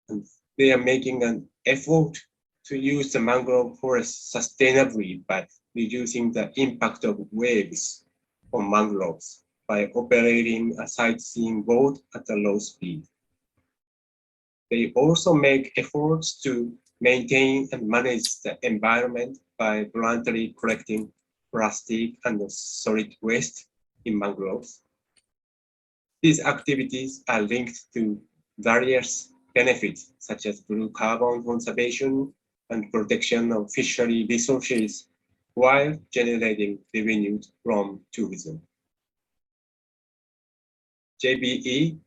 And they are making an effort to use the mangrove forest sustainably by reducing the impact of waves on mangroves by operating a sightseeing boat at a low speed. They also make efforts to maintain and manage the environment by voluntarily collecting plastic and solid waste in mangroves. These activities are linked to various benefits such as blue carbon conservation and protection of fishery resources while generating revenue from tourism. JBE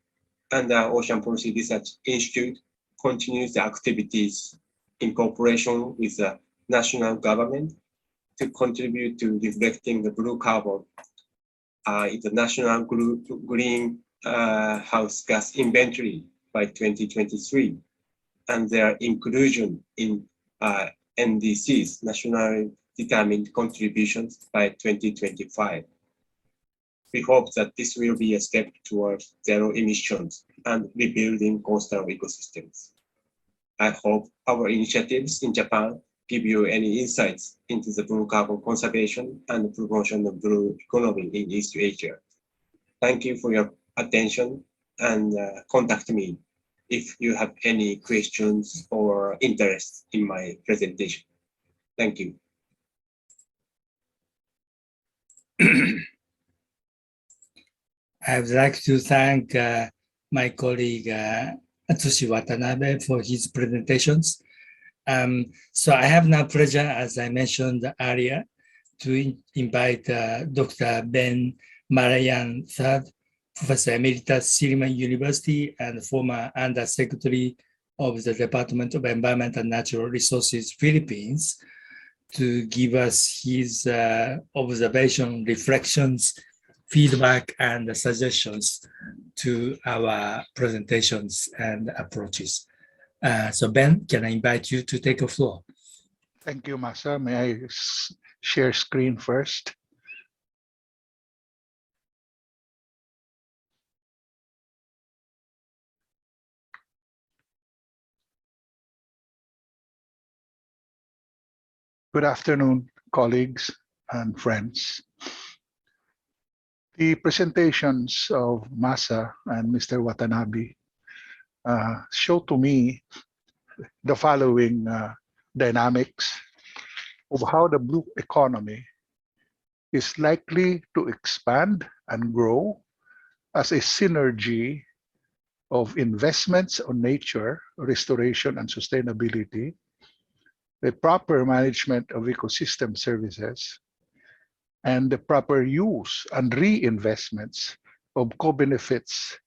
and the Ocean Policy Research Institute continues the activities in cooperation with the national government to contribute to reflecting the blue carbon in the national greenhouse gas inventory by 2023, and their inclusion in NDC's nationally determined contributions by 2025. We hope that this will be a step towards zero emissions and rebuilding coastal ecosystems. I hope our initiatives in Japan give you any insights into the blue carbon conservation and promotion of blue economy in East Asia. Thank you for your attention, and contact me if you have any questions or interest in my presentation. Thank you. I would like to thank my colleague Atsushi Watanabe for his presentations. So I have now pleasure, as I mentioned earlier, to invite Dr. Ben Marayan III, Professor Emeritus Silliman University and former Undersecretary of the Department of Environment and Natural Resources, Philippines, to give us his observation, reflections, feedback, and suggestions to our presentations and approaches. So Ben, can I invite you to take the floor? Thank you, Masa. May I share screen first? Good afternoon, colleagues and friends. The presentations of Masa and Mr. Watanabe show to me the following dynamics of how the blue economy is likely to expand and grow as a synergy of investments on nature, restoration, and sustainability, the proper management of ecosystem services, and the proper use and reinvestments of co-benefits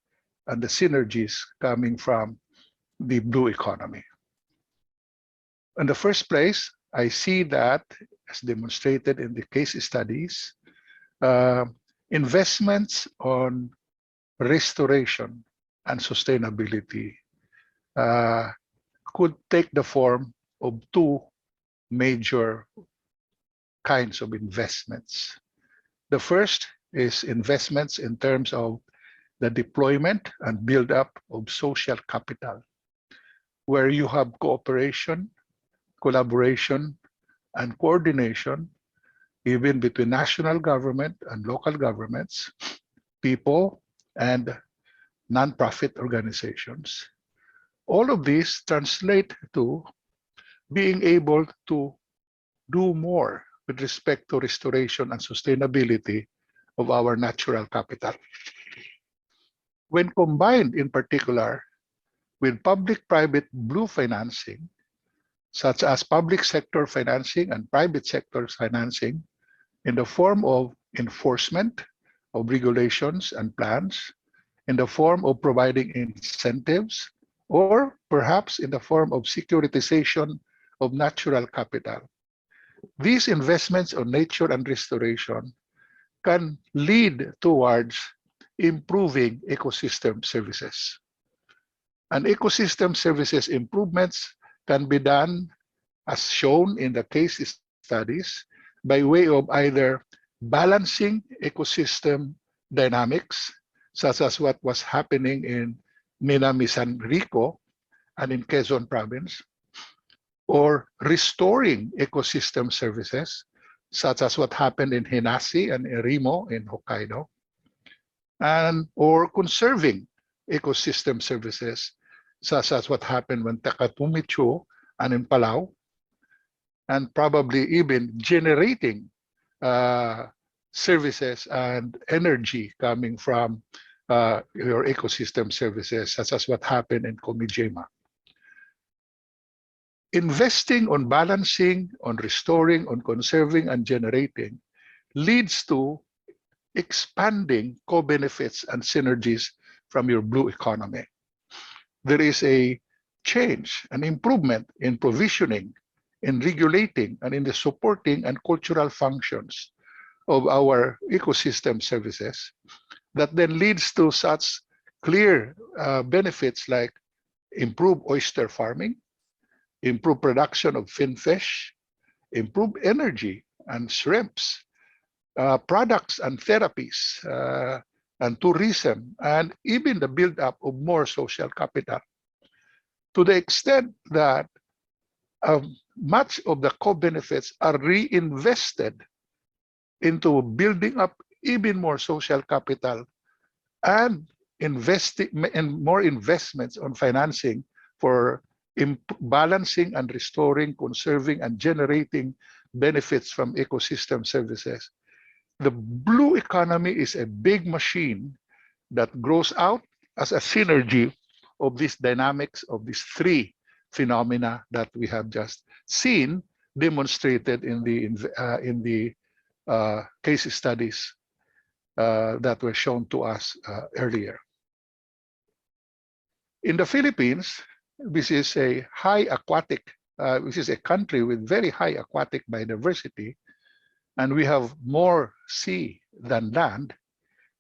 and the synergies coming from the blue economy. In the first place, I see that, as demonstrated in the case studies, investments on restoration and sustainability could take the form of two major kinds of investments. The first is investments in terms of the deployment and build-up of social capital, where you have cooperation, collaboration, and coordination, even between national government and local governments, people, and nonprofit organizations. All of these translate to being able to do more with respect to restoration and sustainability of our natural capital. When combined in particular with public-private blue financing, such as public sector financing and private sector financing in the form of enforcement of regulations and plans, in the form of providing incentives, or perhaps in the form of securitization of natural capital. These investments on nature and restoration can lead towards improving ecosystem services. And ecosystem services improvements can be done, as shown in the case studies, by way of either balancing ecosystem dynamics, such as what was happening in Minami San Rico and in Quezon province, or restoring ecosystem services, such as what happened in Hinasi and Erimo in Hokkaido, and or conserving ecosystem services, such as what happened when Takatumichu and in Palau, and probably even generating services and energy coming from your ecosystem services, such as what happened in Komijima. Investing on balancing, on restoring, on conserving, and generating leads to expanding co-benefits and synergies from your blue economy. There is a change, an improvement in provisioning, in regulating, and in the supporting and cultural functions of our ecosystem services that then leads to such clear benefits like improved oyster farming, improved production of finfish, improved energy and shrimps, products and therapies, and tourism, and even the build-up of more social capital. To the extent that much of the co-benefits are reinvested into building up even more social capital and investing in more investments on financing for balancing and restoring, conserving, and generating benefits from ecosystem services. The blue economy is a big machine that grows out as a synergy of these dynamics of these three phenomena that we have just seen demonstrated in the case studies that were shown to us earlier. In the Philippines, which is a which is a country with very high aquatic biodiversity, and we have more sea than land.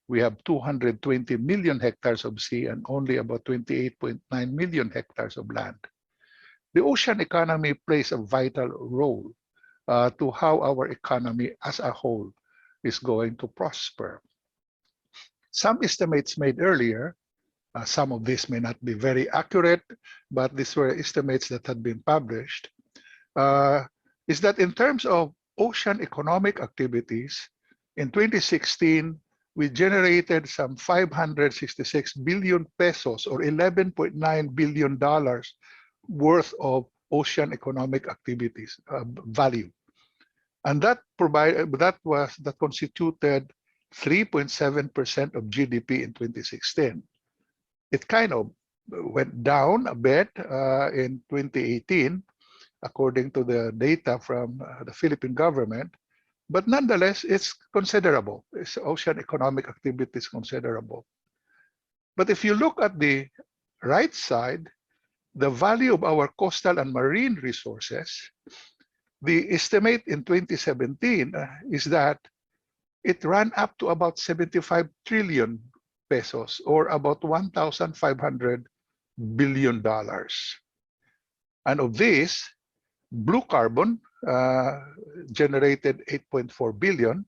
We have 220 million hectares of sea and only about 28.9 million hectares of land. The ocean economy plays a vital role to how our economy as a whole is going to prosper. Some estimates made earlier, some of this may not be very accurate, but these were estimates that had been published, is that in terms of ocean economic activities, in 2016, we generated some 566 billion pesos or $11.9 billion worth of ocean economic activities value. And that constituted 3.7% of GDP in 2016. It kind of went down a bit in 2018, according to the data from the Philippine government, but nonetheless, it's considerable. It's ocean economic activity is considerable. But if you look at the right side, the value of our coastal and marine resources, the estimate in 2017 is that it ran up to about 75 trillion pesos, or about $1,500 billion. And of this, blue carbon generated 8.4 billion,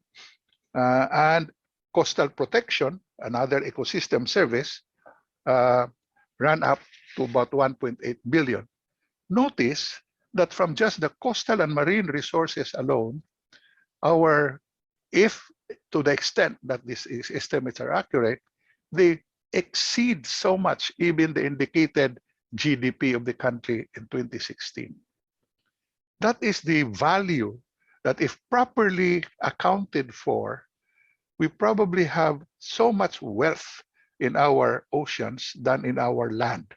and coastal protection, another ecosystem service, ran up to about 1.8 billion. Notice that from just the coastal and marine resources alone, if to the extent that these estimates are accurate, they exceed so much even the indicated GDP of the country in 2016. That is the value that, if properly accounted for, we probably have so much wealth in our oceans than in our land,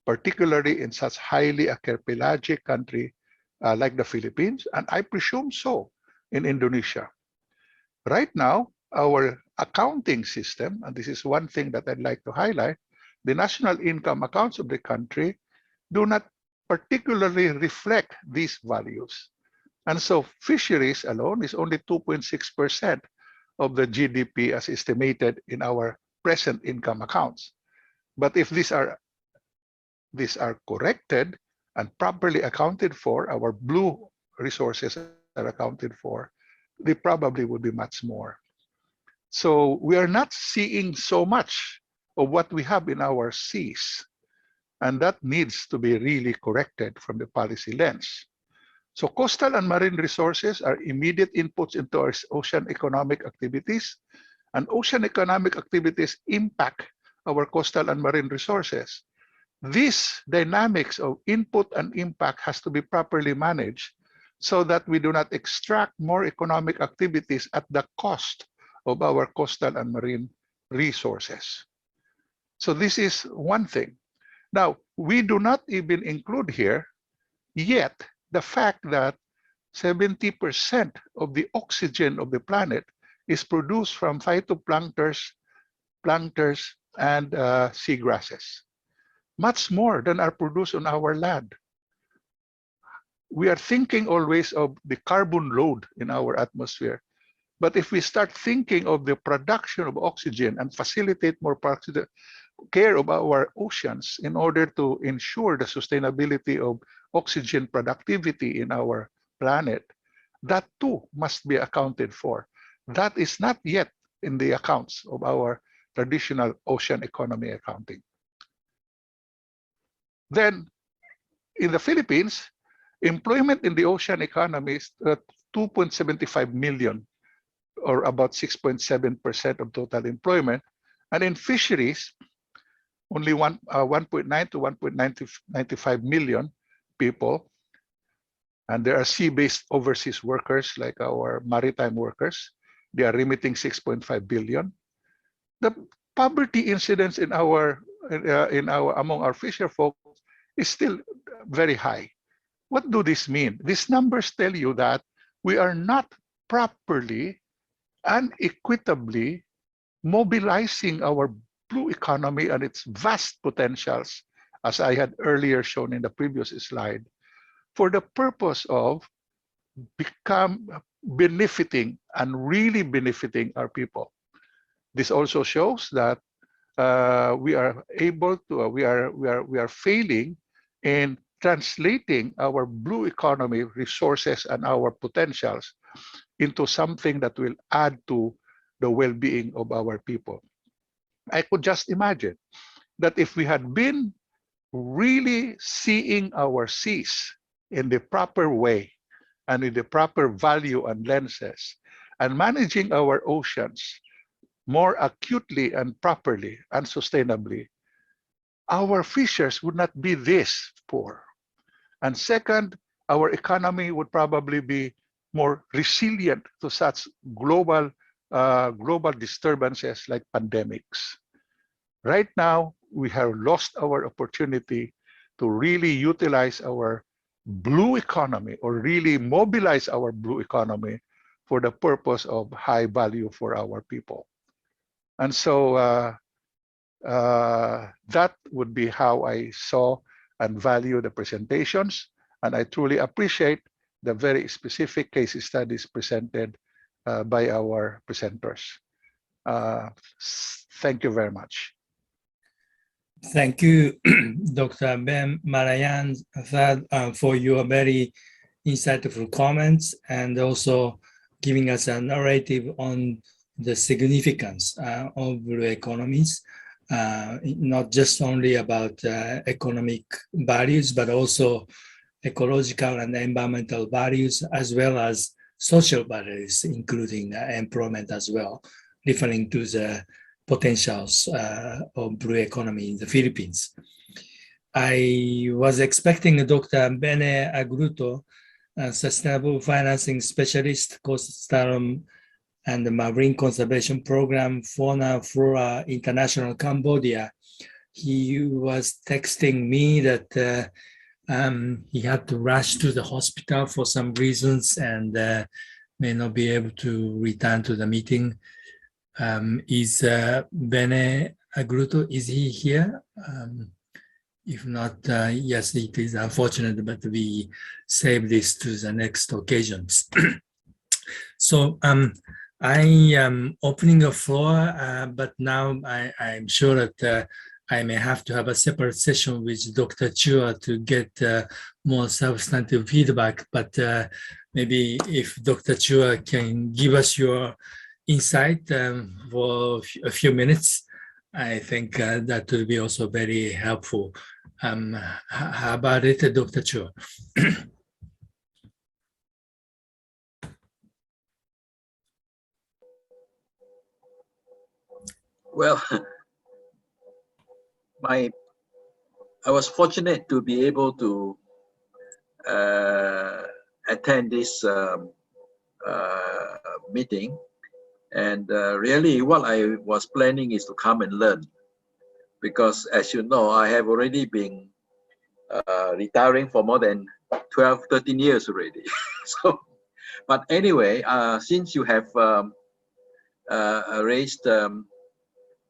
particularly in such highly archipelagic country like the Philippines, and I presume so in Indonesia. Right now, our accounting system, and this is one thing that I'd like to highlight, the national income accounts of the country do not particularly reflect these values. And so fisheries alone is only 2.6% of the GDP as estimated in our present income accounts. But if these are corrected and properly accounted for, our blue resources are accounted for, they probably would be much more. So we are not seeing so much of what we have in our seas, and that needs to be really corrected from the policy lens. So coastal and marine resources are immediate inputs into our ocean economic activities, and ocean economic activities impact our coastal and marine resources. This dynamics of input and impact has to be properly managed so that we do not extract more economic activities at the cost of our coastal and marine resources. So this is one thing. Now, we do not even include here yet the fact that 70% of the oxygen of the planet is produced from phytoplanktons, and seagrasses, much more than are produced on our land. We are thinking always of the carbon load in our atmosphere. But if we start thinking of the production of oxygen and facilitate more care of our oceans in order to ensure the sustainability of oxygen productivity in our planet, that too must be accounted for. That is not yet in the accounts of our traditional ocean economy accounting. Then in the Philippines, employment in the ocean economy is 2.75 million, or about 6.7% of total employment. And in fisheries, only 1.9 to 1.95 million people. And there are sea-based overseas workers like our maritime workers. They are remitting 6.5 billion. The poverty incidence in among our fisher folk is still very high. What do this mean? These numbers tell you that we are not properly and equitably mobilizing our blue economy and its vast potentials, as I had earlier shown in the previous slide, for the purpose of benefiting and really benefiting our people. This also shows that we are failing in translating our blue economy resources and our potentials into something that will add to the well-being of our people. I could just imagine that if we had been really seeing our seas in the proper way and with the proper value and lenses, and managing our oceans more acutely and properly and sustainably, our fishers would not be this poor. And second, our economy would probably be more resilient to such global global disturbances like pandemics. Right now, we have lost our opportunity to really utilize our blue economy or really mobilize our blue economy for the purpose of high value for our people. And so that would be how I saw and value the presentations. And I truly appreciate the very specific case studies presented by our presenters. Thank you very much. Thank you, Dr. Ben Marayan, for your very insightful comments and also giving us a narrative on the significance of blue economies, not just only about economic values, but also ecological and environmental values, as well as social values, including employment as well, referring to the potentials of blue economy in the Philippines. I was expecting Dr. Bene Agruto, a sustainable financing specialist, coastal and the Marine Conservation Program, Fauna Flora International Cambodia. He was texting me that he had to rush to the hospital for some reasons and may not be able to return to the meeting. Is Bene Agruto, is he here? If not, yes, it is unfortunate, but we save this to the next occasions. So I am opening the floor, but now I'm sure that I may have to have a separate session with Dr. Chua to get more substantive feedback, but maybe if Dr. Chua can give us your insight for a few minutes, I think that will be also very helpful. How about it, Dr. Chua? Well, I was fortunate to be able to attend this meeting, and really what I was planning is to come and learn, because as you know, I have already been retiring for more than 12-13 years already. So, but anyway, since you have raised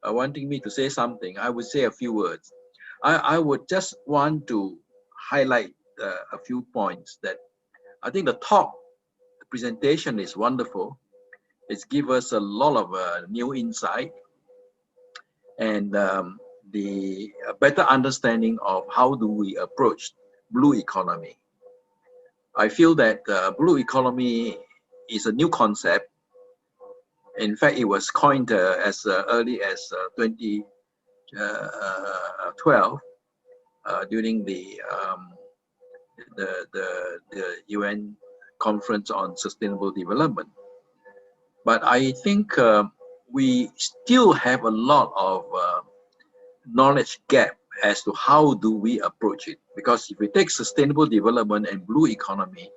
wanting me to say something, I would say a few words. I would just want to highlight a few points that I think the talk, the presentation is wonderful. It's given us a lot of new insight and the better understanding of how do we approach blue economy. I feel that blue economy is a new concept. In fact, it was coined as early as 2012 during the UN Conference on Sustainable Development. But I think we still have a lot of knowledge gap as to how do we approach it. Because if we take sustainable development and blue economy,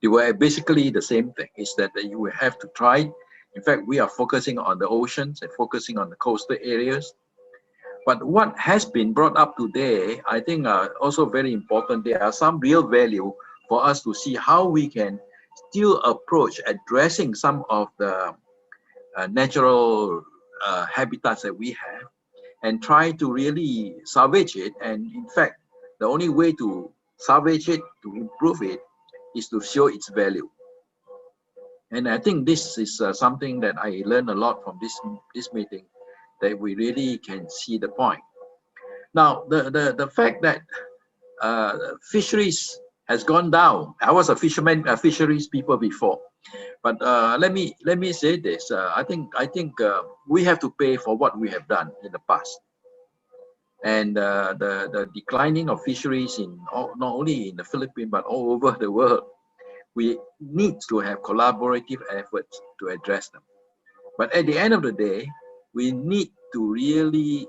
they were basically the same thing. Is that you will have to try. In fact, we are focusing on the oceans and focusing on the coastal areas. But what has been brought up today, I think also very important. There are some real value for us to see how we can still approach addressing some of the natural habitats that we have and try to really salvage it. And in fact, the only way to salvage it, to improve it, is to show its value. And I think this is something that I learned a lot from this meeting, that we really can see the point. Now, the fact that fisheries has gone down. I was a fisheries people before, but let me say this. I think we have to pay for what we have done in the past, and the declining of fisheries in not only in the Philippines but all over the world. We need to have collaborative efforts to address them. But at the end of the day, we need to really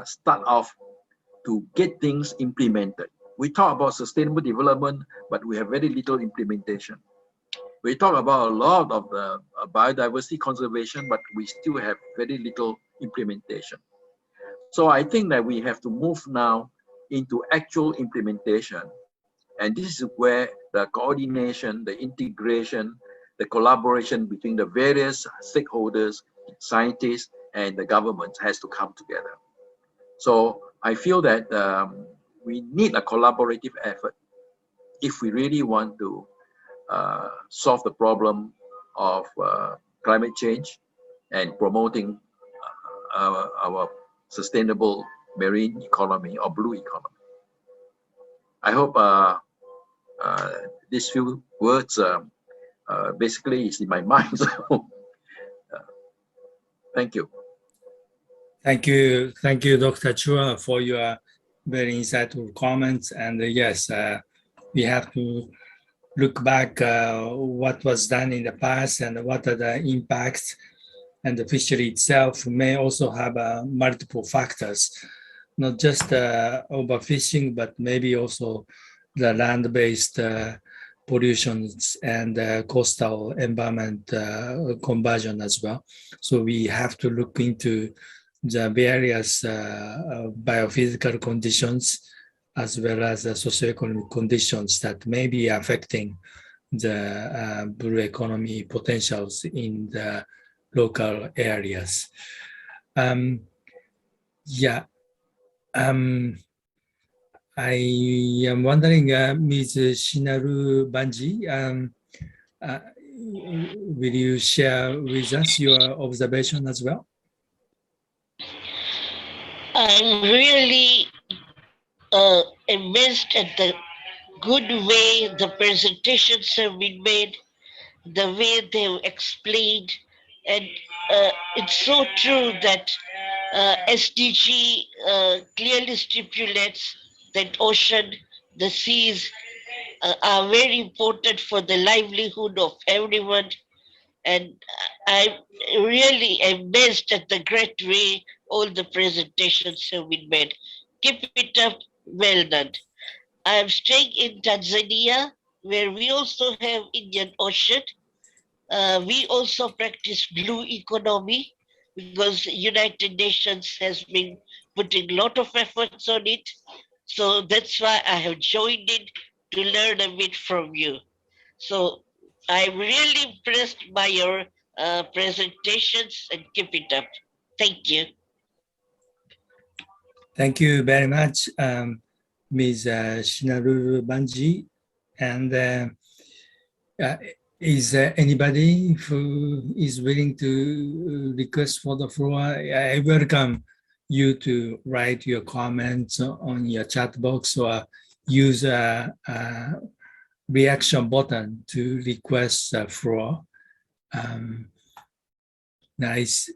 start off to get things implemented. We talk about sustainable development, but we have very little implementation. We talk about a lot of the biodiversity conservation, but we still have very little implementation. So I think that we have to move now into actual implementation. And this is where the coordination, the integration, the collaboration between the various stakeholders, scientists, and the government has to come together. So I feel that we need a collaborative effort if we really want to solve the problem of climate change and promoting our sustainable marine economy or blue economy. I hope these few words basically is in my mind. So, thank you. Thank you, Dr. Chua, for your very insightful comments. And yes, we have to look back what was done in the past and what are the impacts. And the fishery itself may also have multiple factors, not just overfishing, but maybe also the land-based pollutions and coastal environment conversion as well. So we have to look into the various biophysical conditions as well as the socioeconomic conditions that may be affecting the blue economy potentials in the local areas. I am wondering, Ms. Shinaru Banji, will you share with us your observation as well? I'm really amazed at the good way the presentations have been made, the way they've explained, and it's so true that SDG clearly stipulates that ocean, the seas are very important for the livelihood of everyone. And I'm really amazed at the great way all the presentations have been made. Keep it up, well done. I'm staying in Tanzania, where we also have Indian Ocean. We also practice blue economy because United Nations has been putting a lot of efforts on it. So that's why I have joined in to learn a bit from you. So I'm really impressed by your presentations and keep it up. Thank you. Thank you very much, Ms. Shinaru Banji. And is anybody who is willing to request for the floor? I welcome you to write your comments on your chat box or use a reaction button to request the floor. Nice.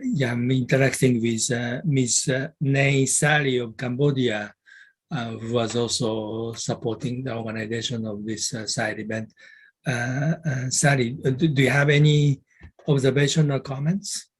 Yeah, I'm interacting with Ms. Nay Sali of Cambodia, who was also supporting the organization of this side event. Sally, do you have any observation or comments?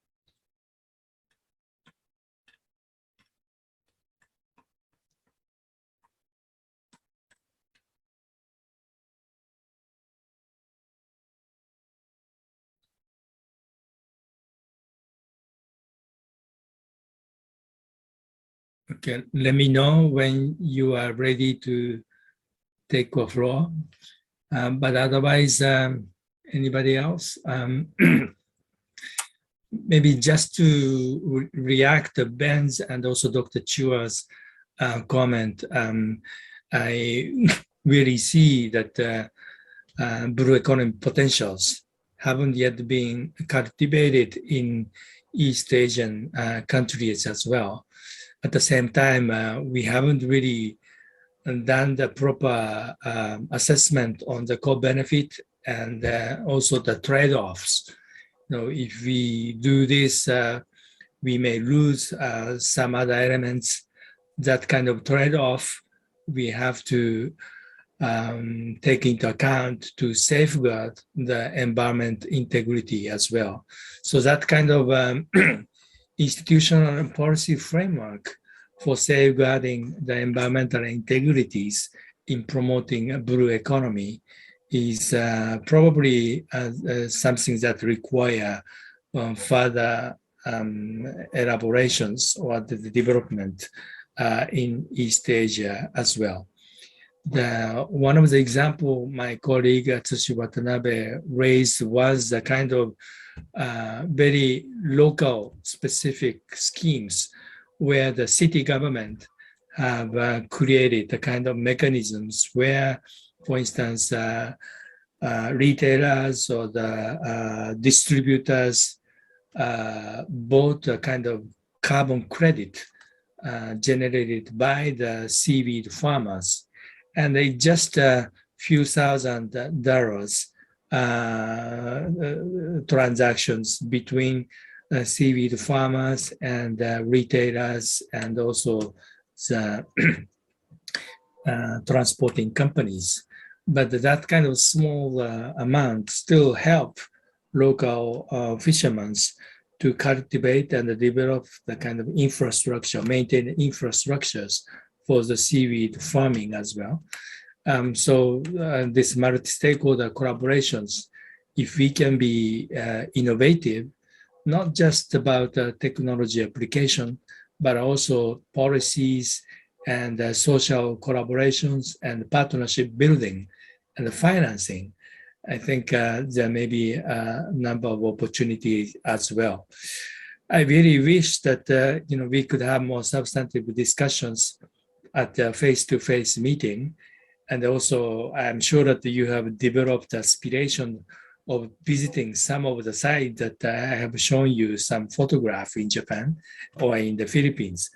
Okay, let me know when you are ready to take the floor. But otherwise, anybody else? Maybe just to react to Ben's and also Dr. Chua's comment, I really see that blue economy potentials haven't yet been cultivated in East Asian countries as well. At the same time, we haven't really done the proper assessment on the co-benefit and also the trade-offs. You know, if we do this, we may lose some other elements. That kind of trade-off we have to take into account to safeguard the environment integrity as well. So that kind of institutional and policy framework for safeguarding the environmental integrities in promoting a blue economy is probably something that require further elaborations or the development in East Asia as well. One of the example my colleague Tsushi Watanabe raised was the kind of very local specific schemes where the city government have created the kind of mechanisms where, for instance, retailers or the distributors bought a kind of carbon credit generated by the seaweed farmers. And they just a few $1,000 transactions between seaweed farmers and retailers and also the transporting companies. But that kind of small amount still help local fishermen to cultivate and develop the kind of infrastructure, maintain infrastructures for the seaweed farming as well. So this multi-stakeholder collaborations, if we can be innovative, not just about technology application, but also policies and social collaborations and partnership building and financing, I think there may be a number of opportunities as well. I really wish that we could have more substantive discussions at the face-to-face meeting. And also, I'm sure that you have developed aspiration of visiting some of the sites that I have shown you some photograph in Japan or in the Philippines.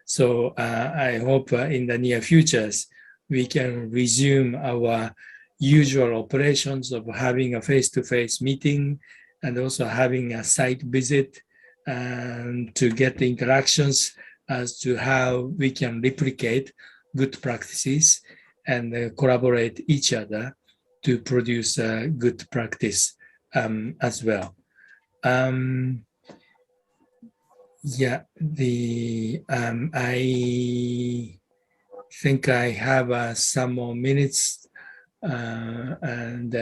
So I hope in the near futures, we can resume our usual operations of having a face-to-face meeting and also having a site visit to get the interactions as to how we can replicate good practices and collaborate each other to produce good practice as well. Yeah, I think I have some more minutes and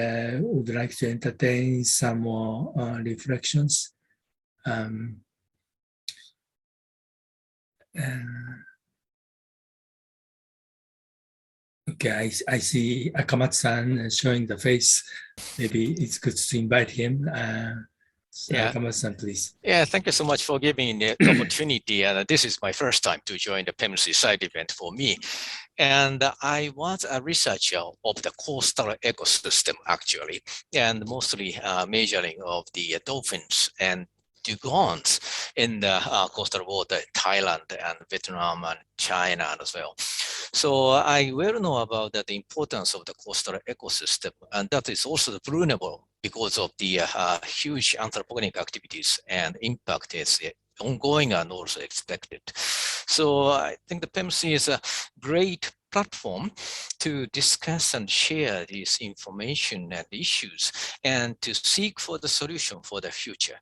would like to entertain some more reflections. Okay, I see Akamatsu-san showing the face. Maybe it's good to invite him. So Yeah. Akamatsu-san, please. Yeah, thank you so much for giving me the opportunity. And this is my first time to join the PEMC side event for me. And I was a researcher of the coastal ecosystem, actually, and mostly measuring of the dolphins and dugongs in the coastal water, Thailand and Vietnam and China as well. So I well know about the importance of the coastal ecosystem, and that is also vulnerable because of the huge anthropogenic activities, and impact is ongoing and also expected. So I think the PEMC is a great platform to discuss and share this information and issues and to seek for the solution for the future.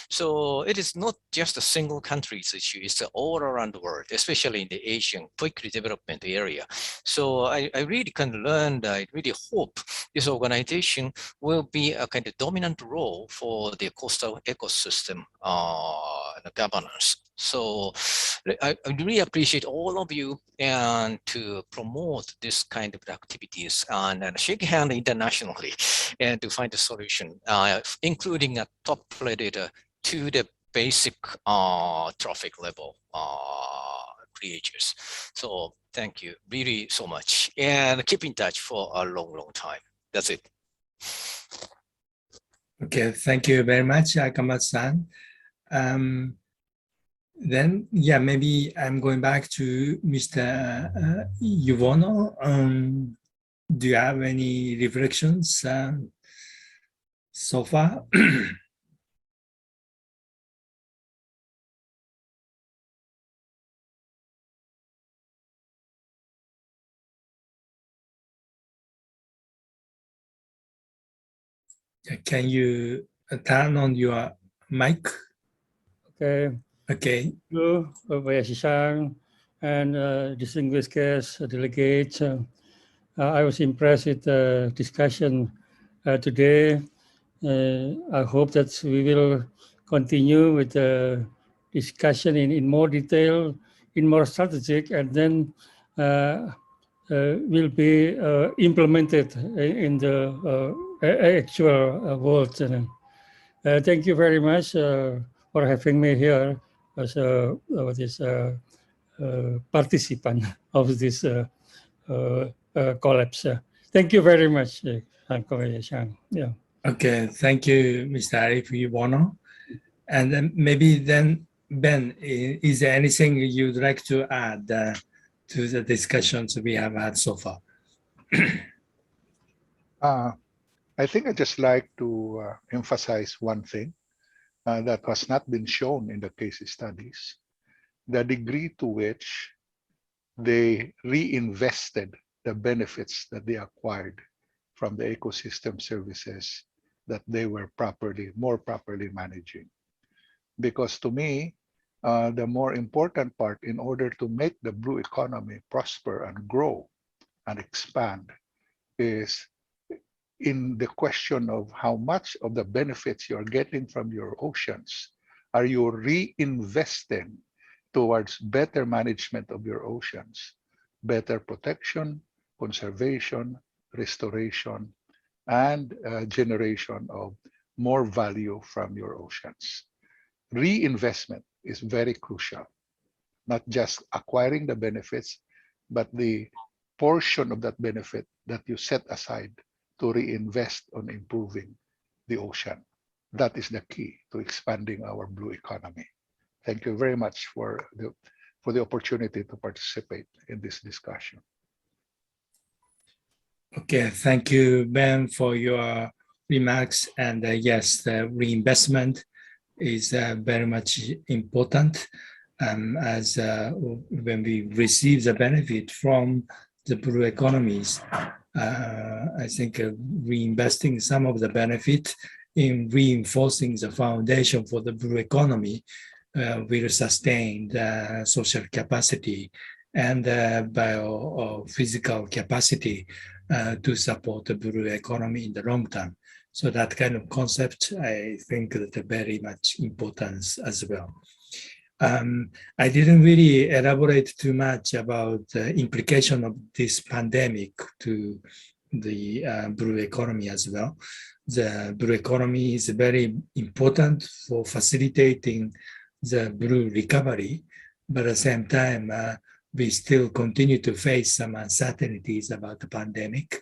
So it is not just a single country's issue, it's all around the world, especially in the Asian quickly development area. So I really kind of learned, I really hope this organization will be a kind of dominant role for the coastal ecosystem governance. So I really appreciate all of you and to promote this kind of activities and shake hand internationally and to find a solution, including a top predator to the basic trophic level creatures. So thank you really so much and keep in touch for a long, long time. That's it. Okay, thank you very much, Akamatsu-san. Then, yeah, maybe I'm going back to Mr. Yuvono. Do you have any reflections so far? Can you turn on your mic? Okay. Okay. Hello, Kobayashi-san, and distinguished guests, delegates. I was impressed with the discussion today. I hope that we will continue with the discussion in more detail, in more strategic, and then will be implemented in the actual world. Thank you very much for having me here as this participant of this collapse. Thank you very much, Yeah. Okay, thank you, Mr. Arif Yuwono. And then maybe then, Ben, is there anything you'd like to add to the discussions we have had so far? I think I'd just like to emphasize one thing that has not been shown in the case studies, the degree to which they reinvested the benefits that they acquired from the ecosystem services that they were more properly managing. Because to me, the more important part in order to make the blue economy prosper and grow and expand is in the question of how much of the benefits you're getting from your oceans are you reinvesting towards better management of your oceans, better protection, conservation, restoration, and generation of more value from your oceans. Reinvestment is very crucial, not just acquiring the benefits, but the portion of that benefit that you set aside to reinvest on improving the ocean. That is the key to expanding our blue economy. Thank you very much for the opportunity to participate in this discussion. Okay, thank you, Ben, for your remarks. And yes, the reinvestment is very much important as when we receive the benefit from the blue economies. I think reinvesting some of the benefit in reinforcing the foundation for the blue economy will sustain the social capacity and biophysical capacity to support the blue economy in the long term. So that kind of concept, I think that very much importance as well. I didn't really elaborate too much about the implication of this pandemic to the blue economy as well. The blue economy is very important for facilitating the blue recovery, but at the same time, we still continue to face some uncertainties about the pandemic.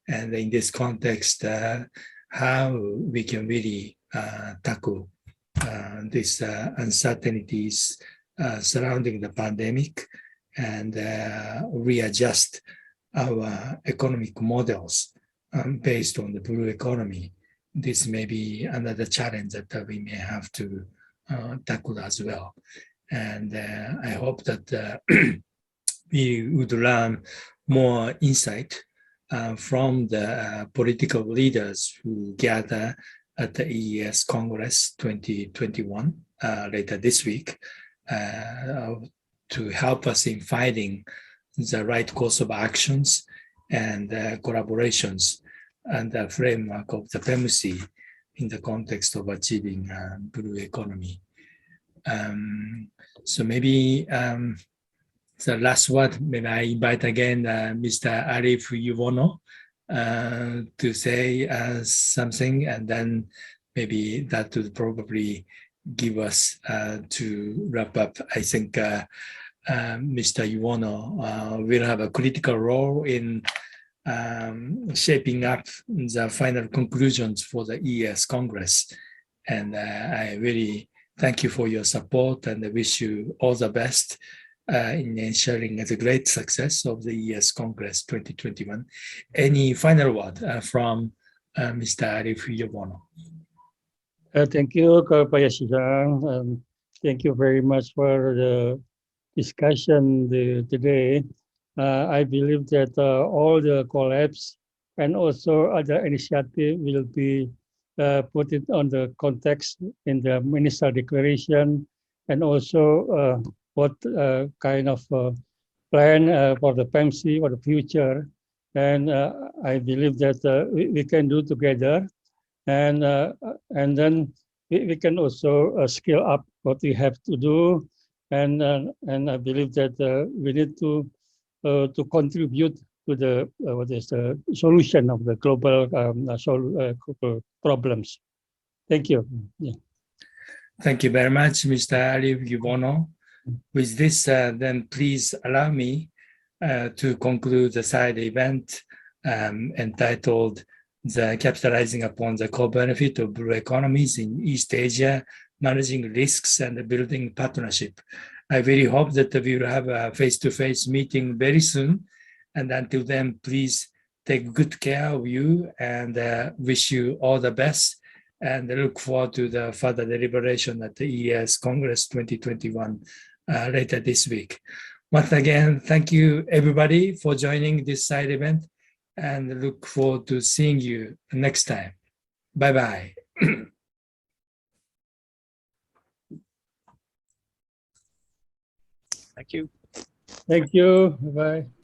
And in this context, how we can really tackle these uncertainties surrounding the pandemic and readjust our economic models based on the blue economy. This may be another challenge that we may have to tackle as well. And I hope that we would learn more insight from the political leaders who gather at the EES Congress 2021 later this week to help us in finding the right course of actions and collaborations and the framework of the PEMC in the context of achieving blue economy. So maybe the last word, may I invite again Mr. Arif Yuwono to say something, and then maybe that would probably give us to wrap up. I think Mr. Yuwono will have a critical role in shaping up the final conclusions for the EES Congress. And I really thank you for your support, and I wish you all the best in ensuring the great success of the EES Congress 2021. Any final word from Mr. Arif Yuwono? Thank you, Kobayashi-san. Thank you very much for the discussion today. I believe that all the collapse and also other initiative will be put it on the context in the minister declaration, and also what kind of plan for the PEMC for the future and I believe that we can do together, and then we can also scale up what we have to do, and I believe that we need to contribute to the what is the solution of the global global problems. Thank you. Yeah. Thank you very much, Mr. Ali Yubono. With this, then please allow me to conclude the side event entitled the Capitalizing Upon the Co-Benefit of Blue Economies in East Asia, Managing Risks and Building Partnership. I really hope that we will have a face-to-face meeting very soon. And until then, please take good care of you and wish you all the best, and look forward to the further deliberation at the ES Congress 2021 later this week. Once again, thank you everybody for joining this side event, and look forward to seeing you next time. Bye-bye. Thank you. Thank you. Bye.